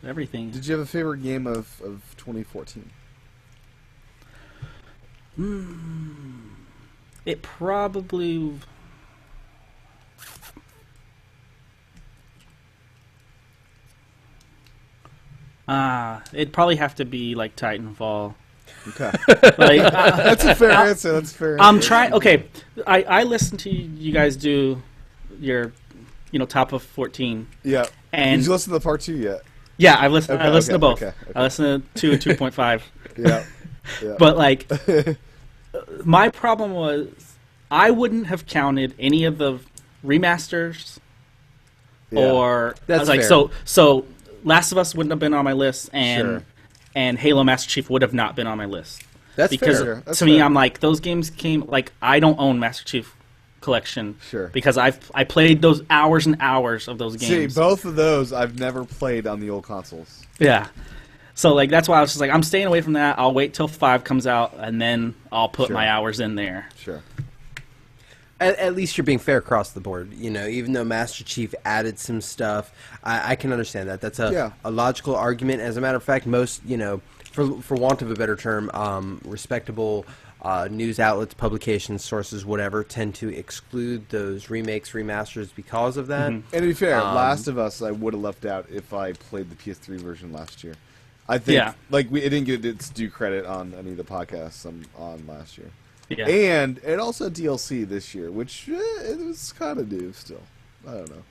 everything. Did you have a favorite game of 2014? It probably... it'd probably have to be like Titanfall. Okay. Like, That's a fair answer. That's a fair answer. I'm trying. Okay, I listen to you guys do your, top of 14. Yeah. And did you listen to the part 2 yet? Yeah, I listened to both. Okay. I listened to 2 and 2.5. Yeah. But like, my problem was I wouldn't have counted any of the remasters, or That's like fair. so. Last of Us wouldn't have been on my list, and Sure. and Halo Master Chief would have not been on my list. That's because fair. That's to me, fair. I'm like, those games came like, I don't own Master Chief Collection, Sure. because I played those hours and hours of those games. See, both of those I've never played on the old consoles. Yeah. So like that's why I was just like, I'm staying away from that. I'll wait till 5 comes out, and then I'll put Sure. my hours in there. Sure. At least you're being fair across the board. Even though Master Chief added some stuff, I can understand that. That's a logical argument. As a matter of fact, most, for want of a better term, respectable news outlets, publications, sources, whatever, tend to exclude those remakes, remasters because of that. And to be fair, Last of Us I would have left out if I played the PS3 version last year. I think, it didn't get its due credit on any of the podcasts on last year. Yeah. And it also had DLC this year, which it was kind of new still. I don't know.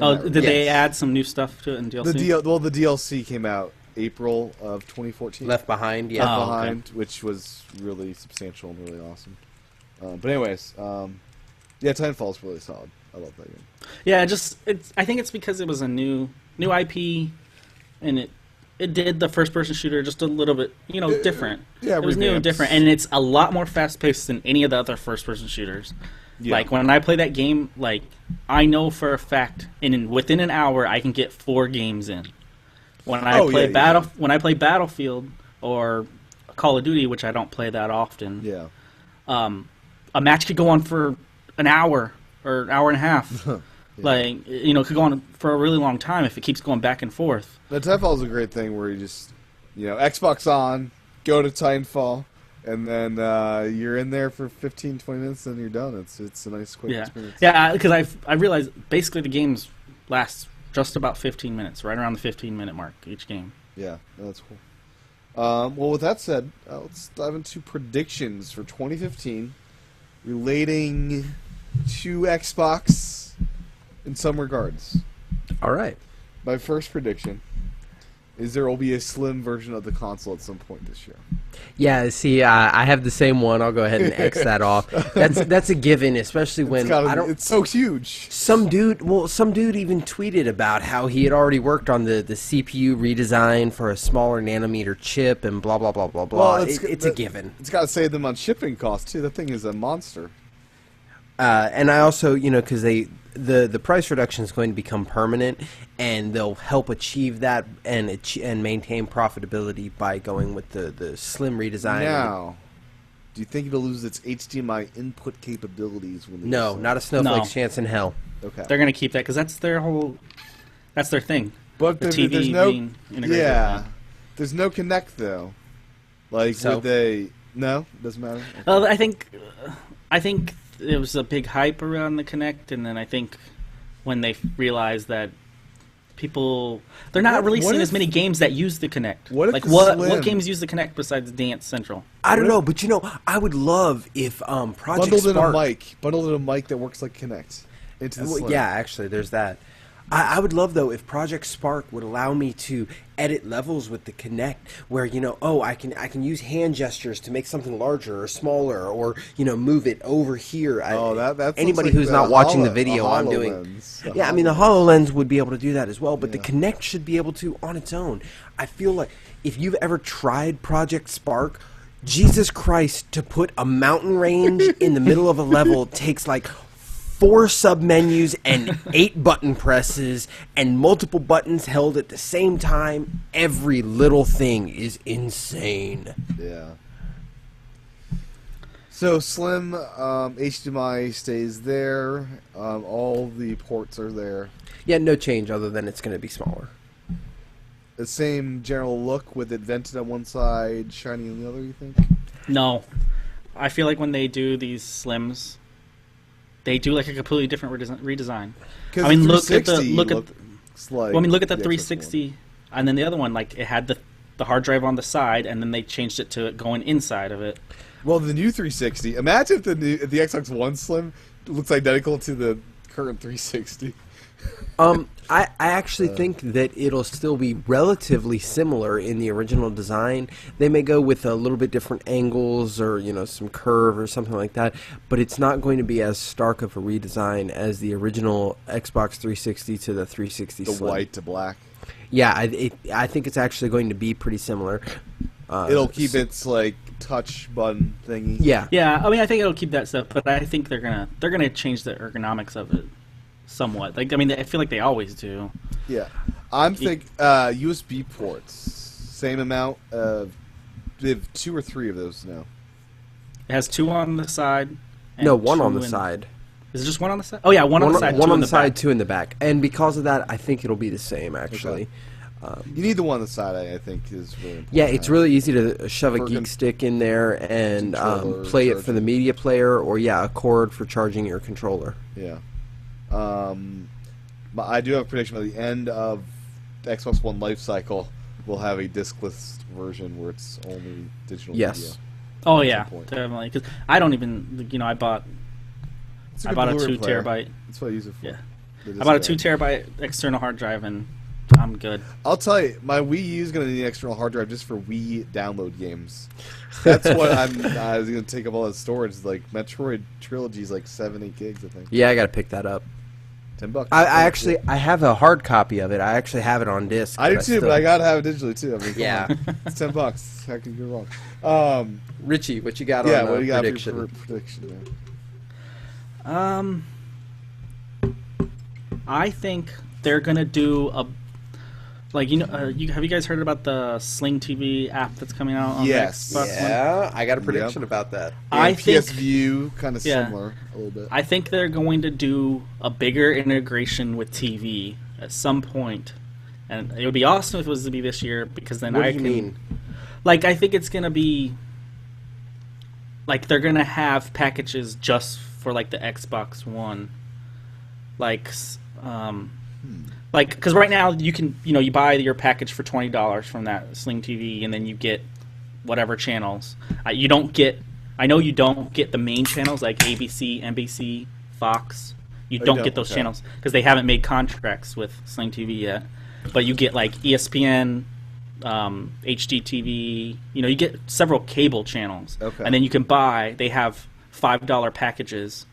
Oh, did they add some new stuff to it in DLC? The DLC came out April of 2014. Left Behind, Left Oh, okay. Behind, which was really substantial and really awesome. But anyways, Titanfall's really solid. I love that game. Yeah, I think it's because it was a new IP, and it did the first-person shooter just a little bit, different. Yeah, it was new and revamped. different, and it's a lot more fast-paced than any of the other first-person shooters. Yeah. Like, when I play that game, like, I know for a fact, within an hour, I can get 4 games in. When I when I play Battlefield or Call of Duty, which I don't play that often, Yeah. a match could go on for an hour or hour and a half. Like, it could go on for a really long time if it keeps going back and forth. The Titanfall is a great thing where you just, Xbox on, go to Titanfall, and then you're in there for 15, 20 minutes, and you're done. It's a nice, quick experience. Yeah, because I realized basically the games last just about 15 minutes, right around the 15-minute mark each game. Yeah, that's cool. Well, with that said, let's dive into predictions for 2015 relating to Xbox in some regards. All right. My first prediction is there will be a slim version of the console at some point this year. Yeah, see, I have the same one. I'll go ahead and X that off. That's a given, especially when It's so huge. Some dude even tweeted about how he had already worked on the CPU redesign for a smaller nanometer chip and blah blah blah blah blah. Well, it's a given. It's got to save them on shipping costs too. That thing is a monster. And I also, because the price reduction is going to become permanent, and they'll help achieve that and maintain profitability by going with the slim redesign. Now, do you think it'll lose its HDMI input capabilities when they No, not a snowflake's chance in hell. Okay. They're going to keep that because that's their thing. But the there's TV no being integrated. Yeah. There's no Kinect though. Like So? would they? No, doesn't matter. I think it was a big hype around the Kinect, and then I think when they realized that they're not releasing as many games that use the Kinect. What if like the what Slim- games use the Kinect besides Dance Central? I don't know, but I would love if Project Bundled Spark. in a mic that works like Kinect into the Well, Slim. yeah, actually, there's that. I would love, though, if Project Spark would allow me to edit levels with the Kinect, where, I can use hand gestures to make something larger or smaller, or, move it over here. That Anybody like who's not watching the video, I'm doing. HoloLens. Yeah, I mean, the HoloLens would be able to do that as well, but the Kinect should be able to on its own. I feel like if you've ever tried Project Spark, Jesus Christ, to put a mountain range in the middle of a level takes like 4 submenus and 8 button presses and multiple buttons held at the same time. Every little thing is insane. Yeah. So Slim HDMI stays there. All the ports are there. Yeah, no change other than it's going to be smaller. The same general look with it vented on one side, shiny on the other, you think? No. I feel like when they do these Slims, they do like a completely different redesign. I mean, look at the like 360, and then the other one, like it had the hard drive on the side, and then they changed it to it going inside of it. Well, the new 360. Imagine if the Xbox One Slim looks identical to the current 360. I actually think that it'll still be relatively similar in the original design. They may go with a little bit different angles or, some curve or something like that, but it's not going to be as stark of a redesign as the original Xbox 360 to the 360 The Slim. white to black. Yeah, I think it's actually going to be pretty similar. It'll keep its like touch button thingy. Yeah. Yeah, I mean, I think it'll keep that stuff, but I think they're gonna change the ergonomics of it somewhat. Like, I mean, I feel like they always do. Yeah, I'm thinking USB ports. Same amount of. They have 2 or 3 of those now. It has 2 on the side. And No, 1 2 on the side. Is it just 1 on the side? Oh yeah, 1 on the side. 1 2 on in the the side, back. 2 in the back. And because of that, I think it'll be the same, actually. You need the one on the side. I think is really important. Yeah, it's really easy to shove a For Geek Stick in there and controller play it for charging. the media player, or a cord for charging your controller. Yeah. But I do have a prediction by the end of the Xbox One life cycle, we'll have a discless version where it's only digital Yes. video. Oh At yeah, some point. definitely. Because I don't even, I bought It's a good 2 Blu-ray player. terabyte. That's what I use it for. Yeah. The I bought a disc 2 drive. terabyte external hard drive, and I'm good. I'll tell you, my Wii U is going to need an external hard drive just for Wii download games. That's what I was going to take up all that storage. Like Metroid Trilogy is like 7-8 gigs, I think. Yeah, I got to pick that up. $10. I have a hard copy of it. I actually have it on disc. I do too, still- but I gotta have it digitally too. I mean, come Yeah. on. It's $10. How can you go wrong? Richie, what you got Yeah, on what do you got prediction? for prediction? I think they're gonna do a have you guys heard about the Sling TV app that's coming out on Yes. the Xbox One? Yeah, I got a prediction about that. I think PS View kind of Yeah. similar a little bit. I think they're going to do a bigger integration with TV at some point, and it would be awesome if it was to be this year because then What I do you can. mean? Like, I think it's gonna be like they're gonna have packages just for like the Xbox One, like because right now you can you buy your package for $20 from that Sling TV and then you get whatever channels. You don't get. I know you don't get the main channels like ABC, NBC, Fox. You Oh, you don't don't? get those Okay. channels because they haven't made contracts with Sling TV yet. But you get like ESPN, HDTV. You get several cable channels, Okay. and then you can buy. They have $5 packages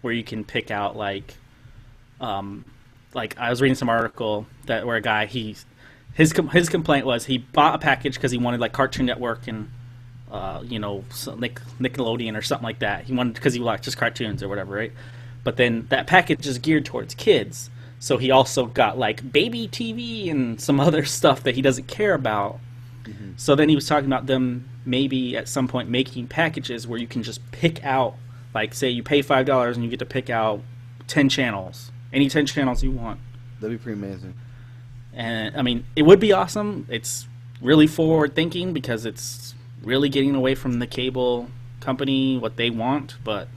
where you can pick out like I was reading some article where a guy his complaint was he bought a package because he wanted like Cartoon Network and Nickelodeon or something like that. He wanted because he liked just cartoons or whatever, right? But then that package is geared towards kids, so he also got like baby TV and some other stuff that he doesn't care about. Mm-hmm. So then he was talking about them maybe at some point making packages where you can just pick out, like say you pay $5 and you get to pick out 10 channels, any 10 channels you want. That'd be pretty amazing. And I mean, it would be awesome. It's really forward thinking because it's really getting away from the cable company, what they want. But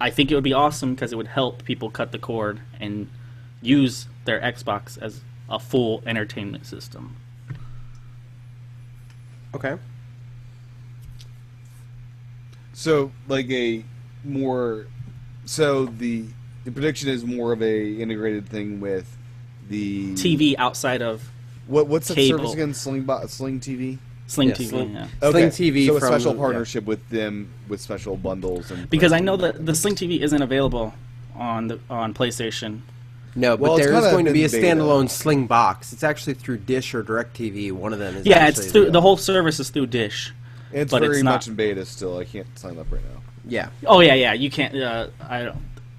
I think it would be awesome because it would help people cut the cord and use their Xbox as a full entertainment system. Okay. So, like the prediction is more of a integrated thing with the TV outside of what's that cable. service again? Sling TV. Sling Yeah, TV. Sling- Yeah. Sling TV So a from- special yeah. partnership with them with special bundles and Because I know that the Sling TV isn't available on PlayStation. No, but Well, it's there is kinda going to be a in beta. standalone Sling box. It's actually through Dish or DirecTV. One of them is Yeah, actually it's through the available. whole service is through Dish. it's but very it's not- much in beta still. I can't sign up right now. Yeah. Oh yeah. You can't.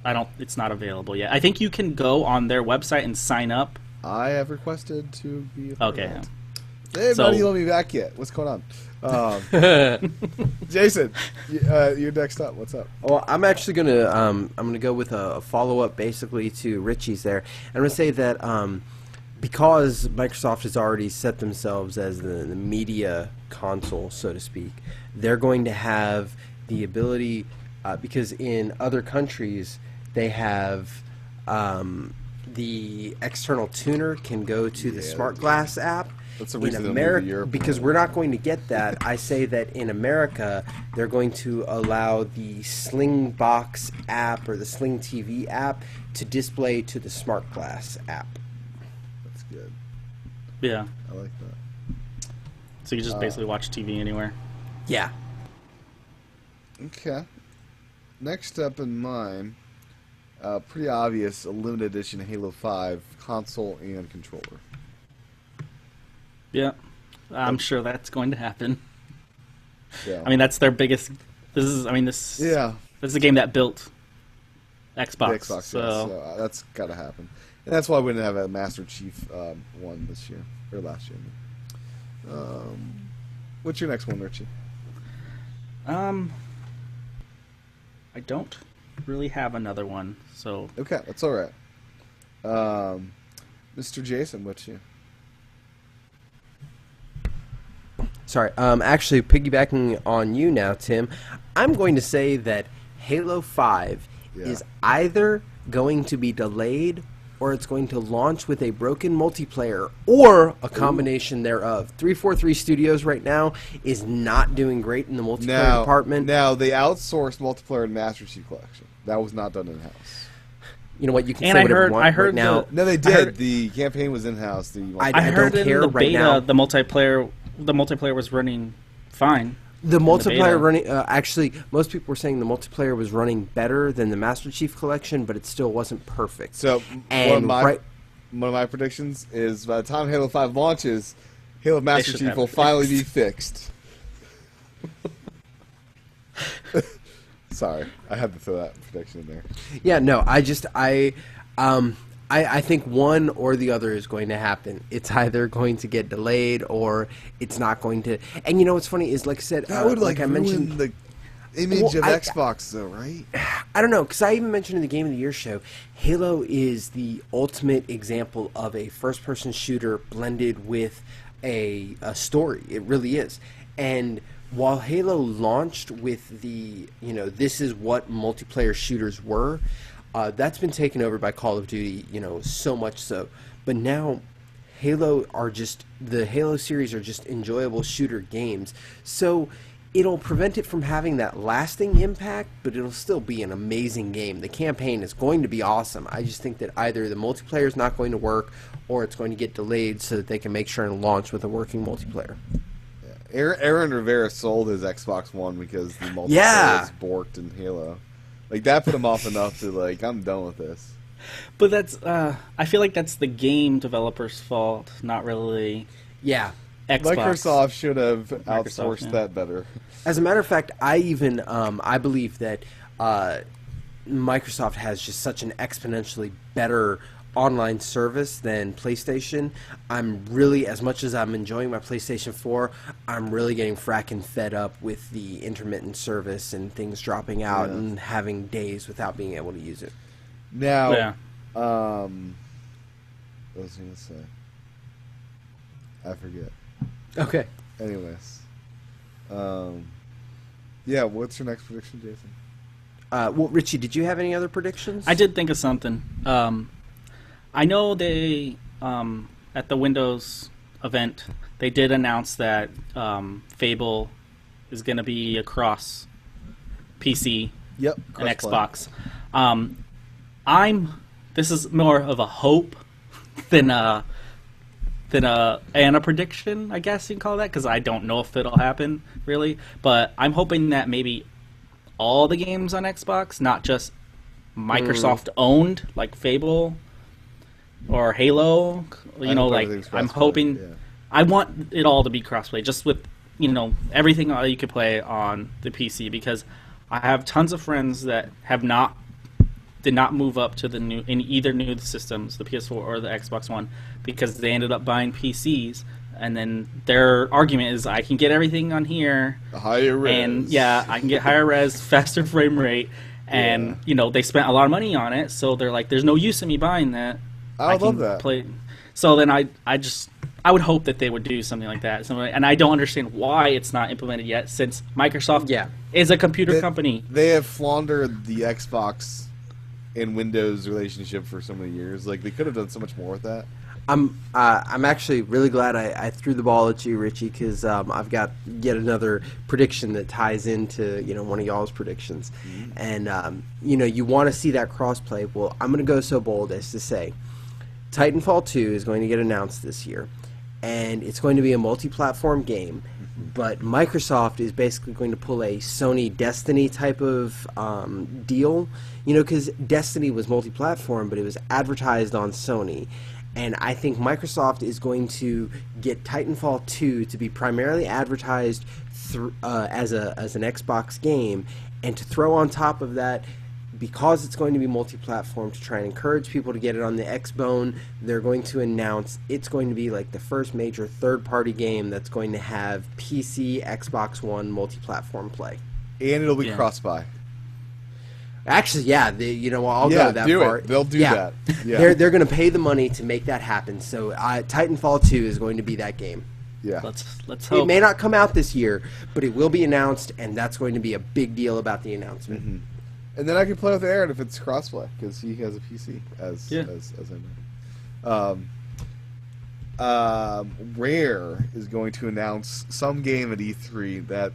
I don't. It's not available yet. I think you can go on their website and sign up. I have requested to be a part Okay. of that. They So- haven't emailed me back yet. What's going on? Jason, you're next up. What's up? Well, I'm actually gonna go with a follow up basically to Richie's there. And I'm gonna say that because Microsoft has already set themselves as the media console, so to speak, they're going to have the ability because in other countries they have the external tuner can go to the Smart Glass app. That's the In reason they'll move to America, Europe. because we're not going to get that, I say that in America, they're going to allow the Sling Box app or the Sling TV app to display to the Smart Glass app. That's good. Yeah. I like that. So you just basically watch TV anywhere. Yeah. Okay. Next up in mine, pretty obvious, a limited edition Halo 5 console and controller. Yeah. I'm sure that's going to happen. Yeah. I mean, that's their biggest. This is. I mean, this. yeah. This is a game that built Xbox. The Xbox, so yeah, so that's got to happen. And that's why we didn't have a Master Chief one this year, or last year. What's your next one, Richie? I don't really have another one. So Okay, that's all right. Mr. Jason, what's you? Sorry. Actually, piggybacking on you now, Tim, I'm going to say that Halo 5 Yeah. is either going to be delayed or it's going to launch with a broken multiplayer or a combination thereof. 343 Studios right now is not doing great in the multiplayer department. Now, they outsourced multiplayer in Master Chief Collection. That was not done in-house. You know what? You can And say I whatever heard- you want I heard right now. No, they I did. heard- The campaign was in-house. I I heard don't in care the right beta now. the multiplayer was running fine. The beta. multiplayer running, actually, most people were saying the multiplayer was running better than the Master Chief Collection, but it still wasn't perfect. So And one of my predictions is by the time Halo 5 launches, Halo Master should Chief have will it finally be fixed. Sorry, I had to throw that prediction in there. Yeah, no, I think one or the other is going to happen. It's either going to get delayed or it's not going to. And you know what's funny is, like I said, That would like I ruin mentioned, the image Well, of I- Xbox, though, right? I don't know, because I even mentioned in the Game of the Year show, Halo is the ultimate example of a first-person shooter blended with a story. It really is. And while Halo launched with the, this is what multiplayer shooters were, that's been taken over by Call of Duty, so much so. But now the Halo series are just enjoyable shooter games. So it'll prevent it from having that lasting impact, but it'll still be an amazing game. The campaign is going to be awesome. I just think that either the multiplayer is not going to work or it's going to get delayed so that they can make sure and launch with a working multiplayer. Aaron Rivera sold his Xbox One because the multiplayer Yeah. was borked in Halo. Like, that put him off enough to, I'm done with this. But that's. I feel like that's the game developer's fault, not really Yeah. Xbox. Microsoft should have outsourced yeah. that better. As a matter of fact, I believe that Microsoft has just such an exponentially better online service than PlayStation. I'm really, as much as I'm enjoying my PlayStation 4, I'm really getting fracking fed up with the intermittent service and things dropping out Yeah. and having days without being able to use it. Now, Yeah. what was I going to say? I forget. Okay. Anyways. Yeah, what's your next prediction, Jason? Well, Richie, did you have any other predictions? I did think of something. I know they at the Windows event they did announce that Fable is going to be across PC Yep. and crossplay. Xbox. This is more of a hope and a prediction, I guess you can call that, because I don't know if it'll happen really. But I'm hoping that maybe all the games on Xbox, not just Microsoft owned, like Fable or Halo. You know, like I'm hoping. Yeah. I want it all to be crossplay, just with everything you could play on the PC, because I have tons of friends that did not move up to in either new systems, the PS4 or the Xbox One, because they ended up buying PCs, and then their argument is, I can get everything on here, higher res, and I can get higher res, faster frame rate, and they spent a lot of money on it, so they're like, there's no use in me buying that. I love that. So then I would hope that they would do something like that. And I don't understand why it's not implemented yet, since Microsoft is a computer company. They have floundered the Xbox and Windows relationship for so many years. Like, they could have done so much more with that. I'm actually really glad I threw the ball at you, Richie, because I've got yet another prediction that ties into one of y'all's predictions. Mm-hmm. And you want to see that crossplay. Well, I'm going to go so bold as to say Titanfall 2 is going to get announced this year, and it's going to be a multi-platform game. But Microsoft is basically going to pull a Sony Destiny type of deal, because Destiny was multi-platform, but it was advertised on Sony. And I think Microsoft is going to get Titanfall 2 to be primarily advertised as an Xbox game, and to throw on top of that, because it's going to be multi-platform, to try and encourage people to get it on the Xbone, they're going to announce it's going to be like the first major third-party game that's going to have PC, Xbox One multi-platform play. And it'll be cross-buy. Actually, I'll go that far. They'll do that. Yeah. They're going to pay the money to make that happen. So Titanfall 2 is going to be that game. Yeah. Let's hope. It may not come out this year, but it will be announced, and that's going to be a big deal about the announcement. Mm-hmm. And then I can play with Aaron if it's crossplay, because he has a PC, as I know. Rare is going to announce some game at E3 that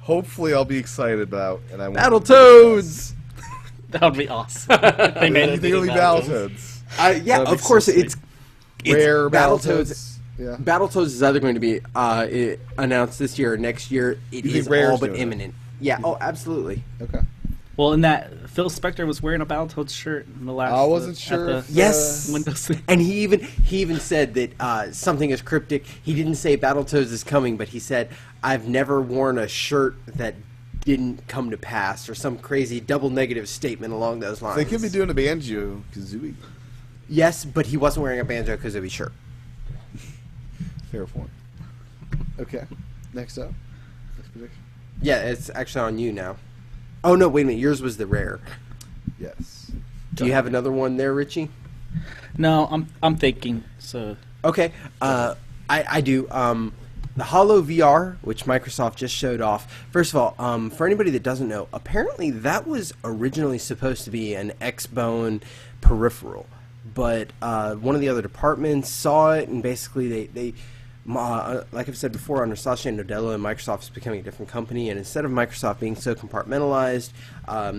hopefully I'll be excited about. And I Battletoads! That would be awesome. They made it. It'll be Battletoads. Of course, it's Rare Battletoads. Yeah. Battletoads is either going to be announced this year or next year. It is all but imminent. Yeah. Oh, absolutely. Okay. Well, in that, Phil Spector was wearing a Battletoads shirt in the last. I wasn't sure. Yes. Windows thing. And he even said that something is cryptic. He didn't say Battletoads is coming, but he said, "I've never worn a shirt that didn't come to pass," or some crazy double negative statement along those lines. They could be doing a Banjo-Kazooie. Yes, but he wasn't wearing a Banjo-Kazooie shirt. Fair point. Okay. Next up. Next prediction. Yeah, it's actually on you now. Oh, no, wait a minute. Yours was the Rare. Yes. Do you have another one there, Richie? No, I'm thinking. So okay, I do. The Holo VR, which Microsoft just showed off. First of all, for anybody that doesn't know, apparently that was originally supposed to be an Xbone peripheral, but one of the other departments saw it, and basically they like I've said before, under Satya Nadella, and Microsoft is becoming a different company, and instead of Microsoft being so compartmentalized,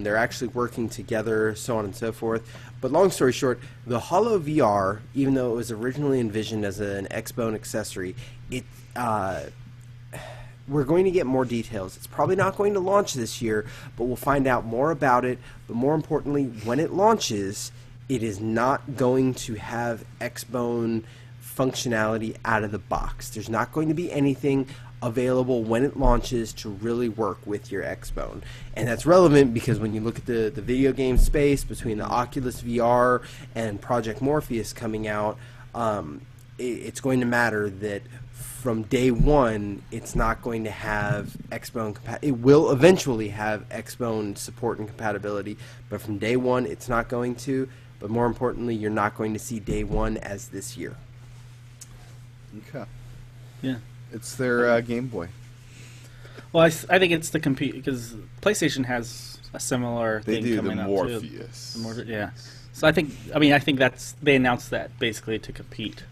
they're actually working together, so on and so forth. But long story short, the Holo VR, even though it was originally envisioned as an Xbone accessory, we're going to get more details. It's probably not going to launch this year, but we'll find out more about it. But more importantly, when it launches, it is not going to have Xbone functionality out of the box. There's not going to be anything available when it launches to really work with your Xbone. And that's relevant because when you look at the video game space between the Oculus VR and Project Morpheus coming out, it's going to matter that from day one, it's not going to have Xbone it will eventually have Xbone support and compatibility, but from day one, it's not going to. But more importantly, you're not going to see day one as this year. Okay. Yeah. It's their Game Boy. Well, I think it's the compete because PlayStation has a similar thing coming the out Morpheus. too. Yeah. So I think that's they announced that basically to compete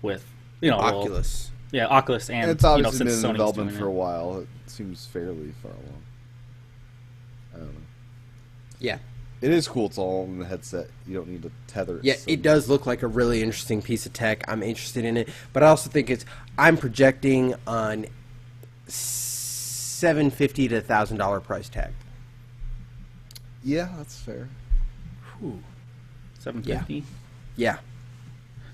with Oculus. Oculus and it's obviously since been in Sony's development doing for a while. It seems fairly far along. I don't know. Yeah. It is cool. It's all in the headset. You don't need to tether it. Yeah, it does look like a really interesting piece of tech. I'm interested in it, but I also think I'm projecting on $750 to $1,000 price tag. Yeah, that's fair. Ooh, $750. Yeah.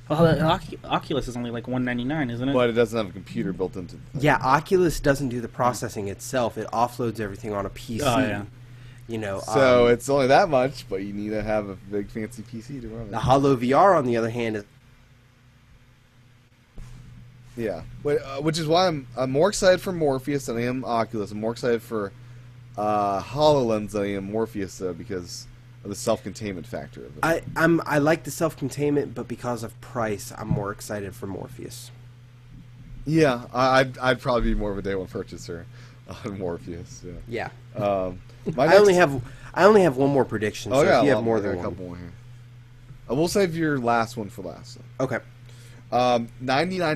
Well, the Oculus is only like $199, isn't it? But it doesn't have a computer built into the thing. Yeah, Oculus doesn't do the processing itself. It offloads everything on a PC. Oh, yeah. You know, So it's only that much, but you need to have a big fancy PC to run it. the Holo VR, on the other hand, is Yeah, which is why I'm more excited for Morpheus than I am Oculus. I'm more excited for HoloLens than I am Morpheus, though, because of the self-containment factor of it. I like the self-containment, but because of price, I'm more excited for Morpheus. Yeah, I'd probably be more of a day one purchaser on Morpheus. Yeah. Yeah. My I only have one more prediction. Oh so yeah, if you a have more than a one. couple more here. We'll save your last one for last. So. Okay. $99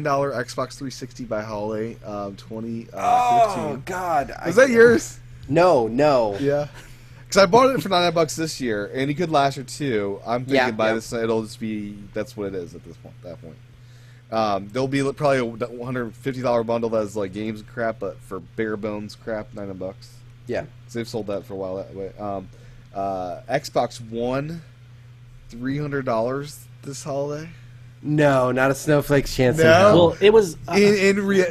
Xbox 360 by Holiday, 2015. Oh God! Is that yours? No. Yeah. Because I bought it for $99 this year, and you could last year too. I'm thinking by this it'll just be that's what it is at this point. That point, there'll be probably a $150 bundle that has like games and crap, but for bare bones crap, $99. Yeah. So they've sold that for a while that way. Xbox One, $300 this holiday. No, not a snowflake's chance. in No? hell. Well, it was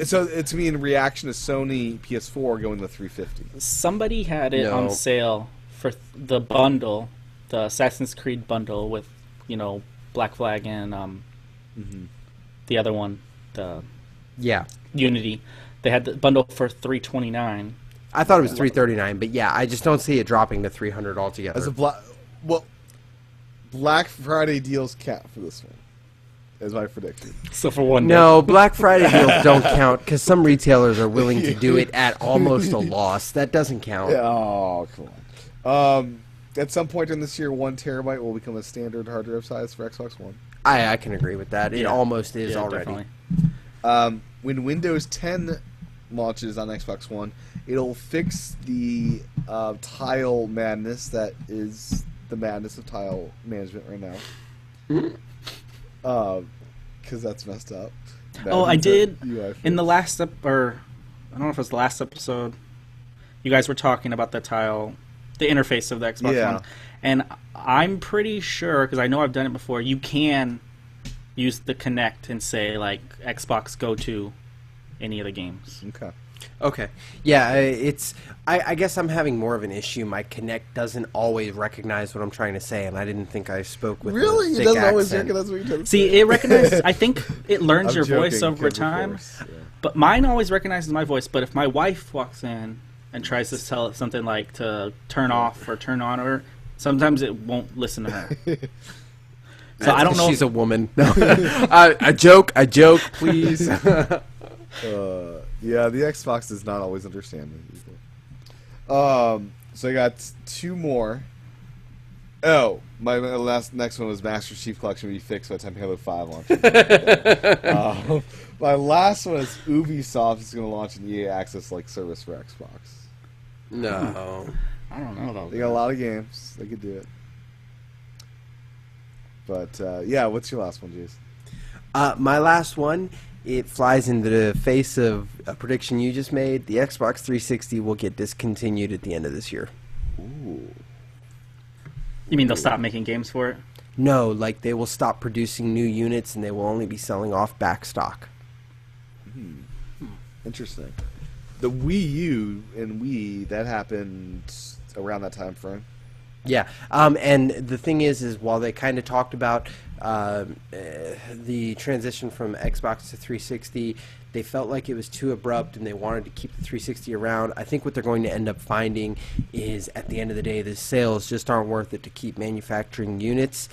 So it's me in reaction to Sony PS4 going to 350. somebody had it No. on sale for the bundle, the Assassin's Creed bundle with, Black Flag and the other one, the Yeah. Unity. They had the bundle for $329. I thought it was $339, but yeah, I just don't see it dropping to $300 altogether. As a Black Friday deals count for this one. Is my prediction. So for one day. No, Black Friday deals don't count because some retailers are willing to do it at almost a loss. That doesn't count. Oh, come on. At some point in this year, 1 terabyte will become a standard hard drive size for Xbox One. I can agree with that. It Yeah. almost is Yeah, already. definitely. When Windows 10 launches on Xbox One, it'll fix the tile madness that is the madness of tile management right now. Because that's messed up. Oh, I did. UI In the fix. last or I don't know if it was the last episode, you guys were talking about the interface of the Xbox Yeah. One, and I'm pretty sure because I know I've done it before. You can use the Kinect and say like Xbox go to any of the games. Okay. Okay. Yeah, I guess I'm having more of an issue. My Kinect doesn't always recognize what I'm trying to say, and I didn't think I spoke with Really? a It thick doesn't always accent. recognize what you're trying to See, say? it recognizes. I think it learns I'm your joking, voice over because of time. course, yeah. But mine always recognizes my voice. But if my wife walks in and tries to tell it something like to turn off or turn on, or sometimes it won't listen to her. So I don't know. She's a woman. No. I joke, please. Yeah, the Xbox does not always understand me. So I got 2 more. Oh, my next one was Master Chief Collection will be fixed by the time Halo 5 launches. My last one is Ubisoft is going to launch an EA Access service for Xbox. No. I don't know though. They got a lot of games. They could do it. But yeah, what's your last one, Jason? My last one, it flies into the face of a prediction you just made. The Xbox 360 will get discontinued at the end of this year. Ooh. You mean they'll stop making games for it? No, like they will stop producing new units and they will only be selling off back stock. Interesting. The Wii U and Wii, that happened around that time frame. Yeah, and the thing is while they kind of talked about the transition from Xbox to 360, they felt like it was too abrupt and they wanted to keep the 360 around. I think what they're going to end up finding is at the end of the day, the sales just aren't worth it to keep manufacturing units.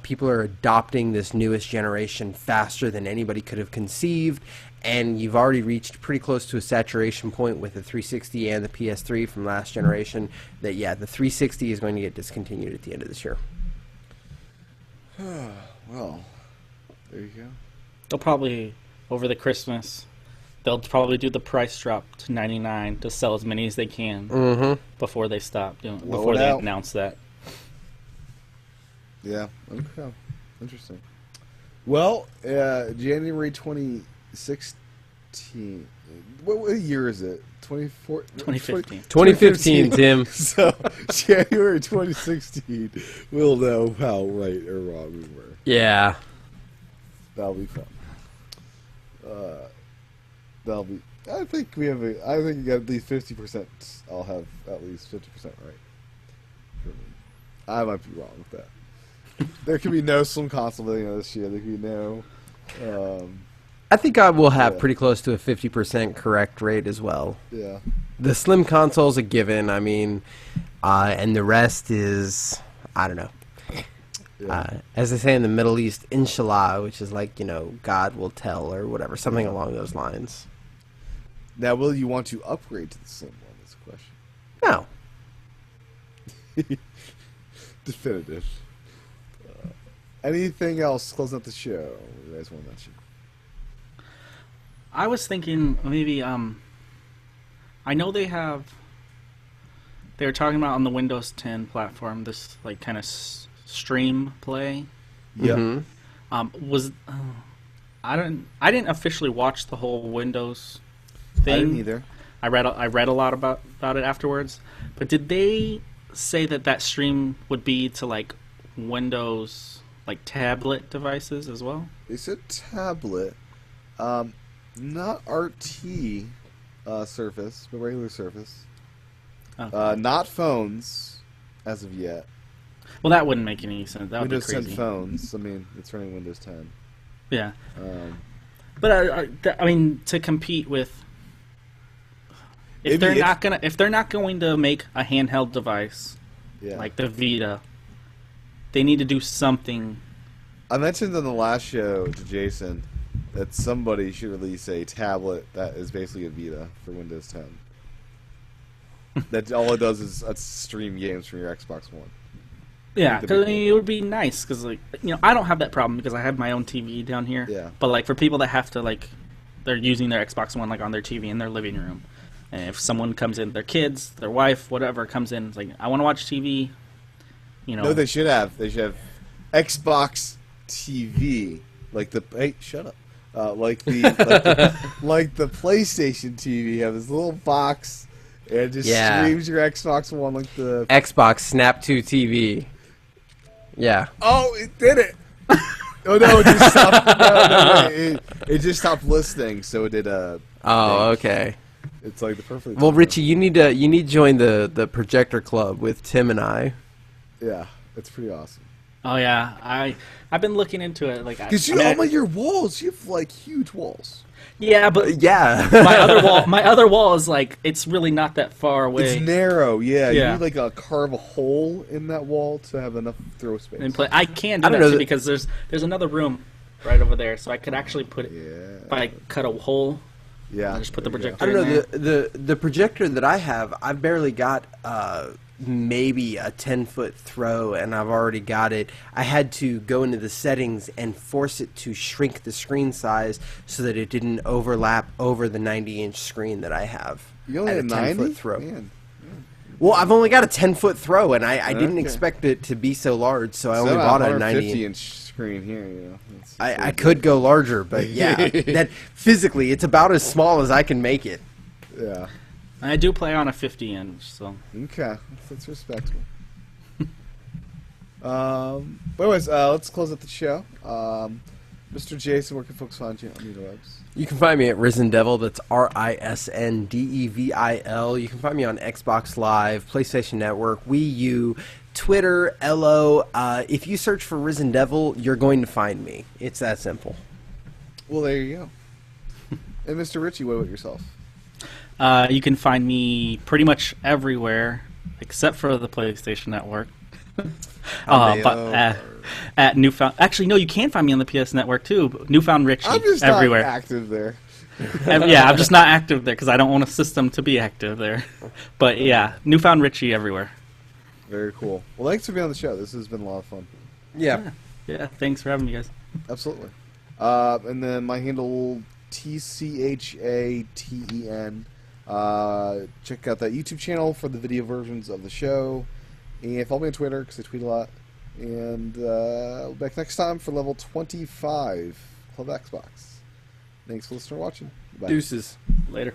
People are adopting this newest generation faster than anybody could have conceived, and you've already reached pretty close to a saturation point with the 360 and the PS3 from last generation that, yeah, the 360 is going to get discontinued at the end of this year. Well, there you go. They'll probably over the Christmas. They'll probably do the price drop to $99 to sell as many as they can before they stop doing. Blow Before it they out. announce that. Yeah. Okay. Interesting. Well, January 2016. What year is it? 2015. 2015, Tim. So, January 2016, we'll know how right or wrong we were. Yeah. That'll be fun. That'll be. I think we have. I think at least 50%. I'll have at least 50% right. For me. I might be wrong with that. There could be no Slim console video this year. There could be no. I think I will have Yeah. pretty close to a 50% correct rate as well. Yeah. The Slim console's a given. I mean, and the rest is, I don't know. Yeah. As they say in the Middle East, inshallah, which is like, God will tell or whatever, something along those lines. Now, will you want to upgrade to the Slim one? That's the question. No. Definitive. Anything else closing up the show you guys want to mention? I was thinking maybe I know they were talking about on the Windows 10 platform this like kind of stream play. Yeah. I didn't officially watch the whole Windows thing. I didn't either. I read a lot about it afterwards. But did they say that stream would be to like Windows like tablet devices as well? They said tablet, not RT Surface, but regular Surface. Okay. Not phones as of yet. Well, that wouldn't make any sense. That would Windows be crazy. 10 phones. I mean, it's running Windows 10. Yeah, Um, but I mean to compete with. If they're not going to make a handheld device yeah. like the Vita, they need to do something. I mentioned on the last show to Jason that somebody should release a tablet that is basically a Vita for Windows 10. That all it does is stream games from your Xbox One. Yeah, the because big it would be nice. Because I don't have that problem because I have my own TV down here. Yeah. But like for people that have to they're using their Xbox One like on their TV in their living room, and if someone comes in, their kids, their wife, whatever comes in, it's like I want to watch TV. No, they should have. They should have Xbox TV, like the. Hey, shut up. Like the PlayStation TV. You have this little box, and it just streams your Xbox One like the Xbox Snap 2 TV. Yeah. Oh, it did it. Oh no, it just stopped. It just stopped listening, so it did a. Oh, okay. It's like the perfect. Well, Richie, you need to join the projector club with Tim and I. Yeah, it's pretty awesome. Oh yeah, I've been looking into it. Like, Because your walls, you have like huge walls. Yeah, but Yeah. my other wall is like it's really not that far away. It's narrow, yeah. You Yeah. need like carve a hole in that wall to have enough throw space. And I can do I don't that know too that- because there's another room right over there, so I could actually put it. If I cut a hole, Yeah. I'll just put the there you go. projector. I don't in know, there. the projector that I have, I've barely got maybe a 10-foot throw, and I've already got it. I had to go into the settings and force it to shrink the screen size so that it didn't overlap over the 90-inch screen that I have. You only at had a 10-foot 90? throw. Man. Well, I've only got a 10-foot throw, and I didn't Okay. expect it to be so large, so I So only I'm bought a 150 90. inch screen here, you know. It's I could go larger, but yeah, that physically, it's about as small as I can make it. Yeah. I do play on a 50-inch, so Okay. That's respectable. But anyways, let's close up the show. Mr. Jason, where can folks find you on the interwebs? You can find me at Risen Devil. That's RISNDEVIL. You can find me on Xbox Live, PlayStation Network, Wii U, Twitter, LO. If you search for Risen Devil, you're going to find me. It's that simple. Well, there you go. And Mr. Richie, what about yourself? you can find me pretty much everywhere except for the PlayStation Network. But at Newfound, actually, no, you can find me on the PS Network too. Newfound Richie, I'm just everywhere. not active there. Yeah, I'm just not active there because I don't own a system to be active there. But yeah, Newfound Richie everywhere. Very cool. Well, thanks for being on the show. This has been a lot of fun. Yeah. Yeah, thanks for having me, guys. Absolutely. And then my handle, TCHATEN. Check out that YouTube channel for the video versions of the show. And follow me on Twitter because I tweet a lot. And we'll be back next time for level 25, Club Xbox. Thanks for listening or watching. Bye. Deuces. Later.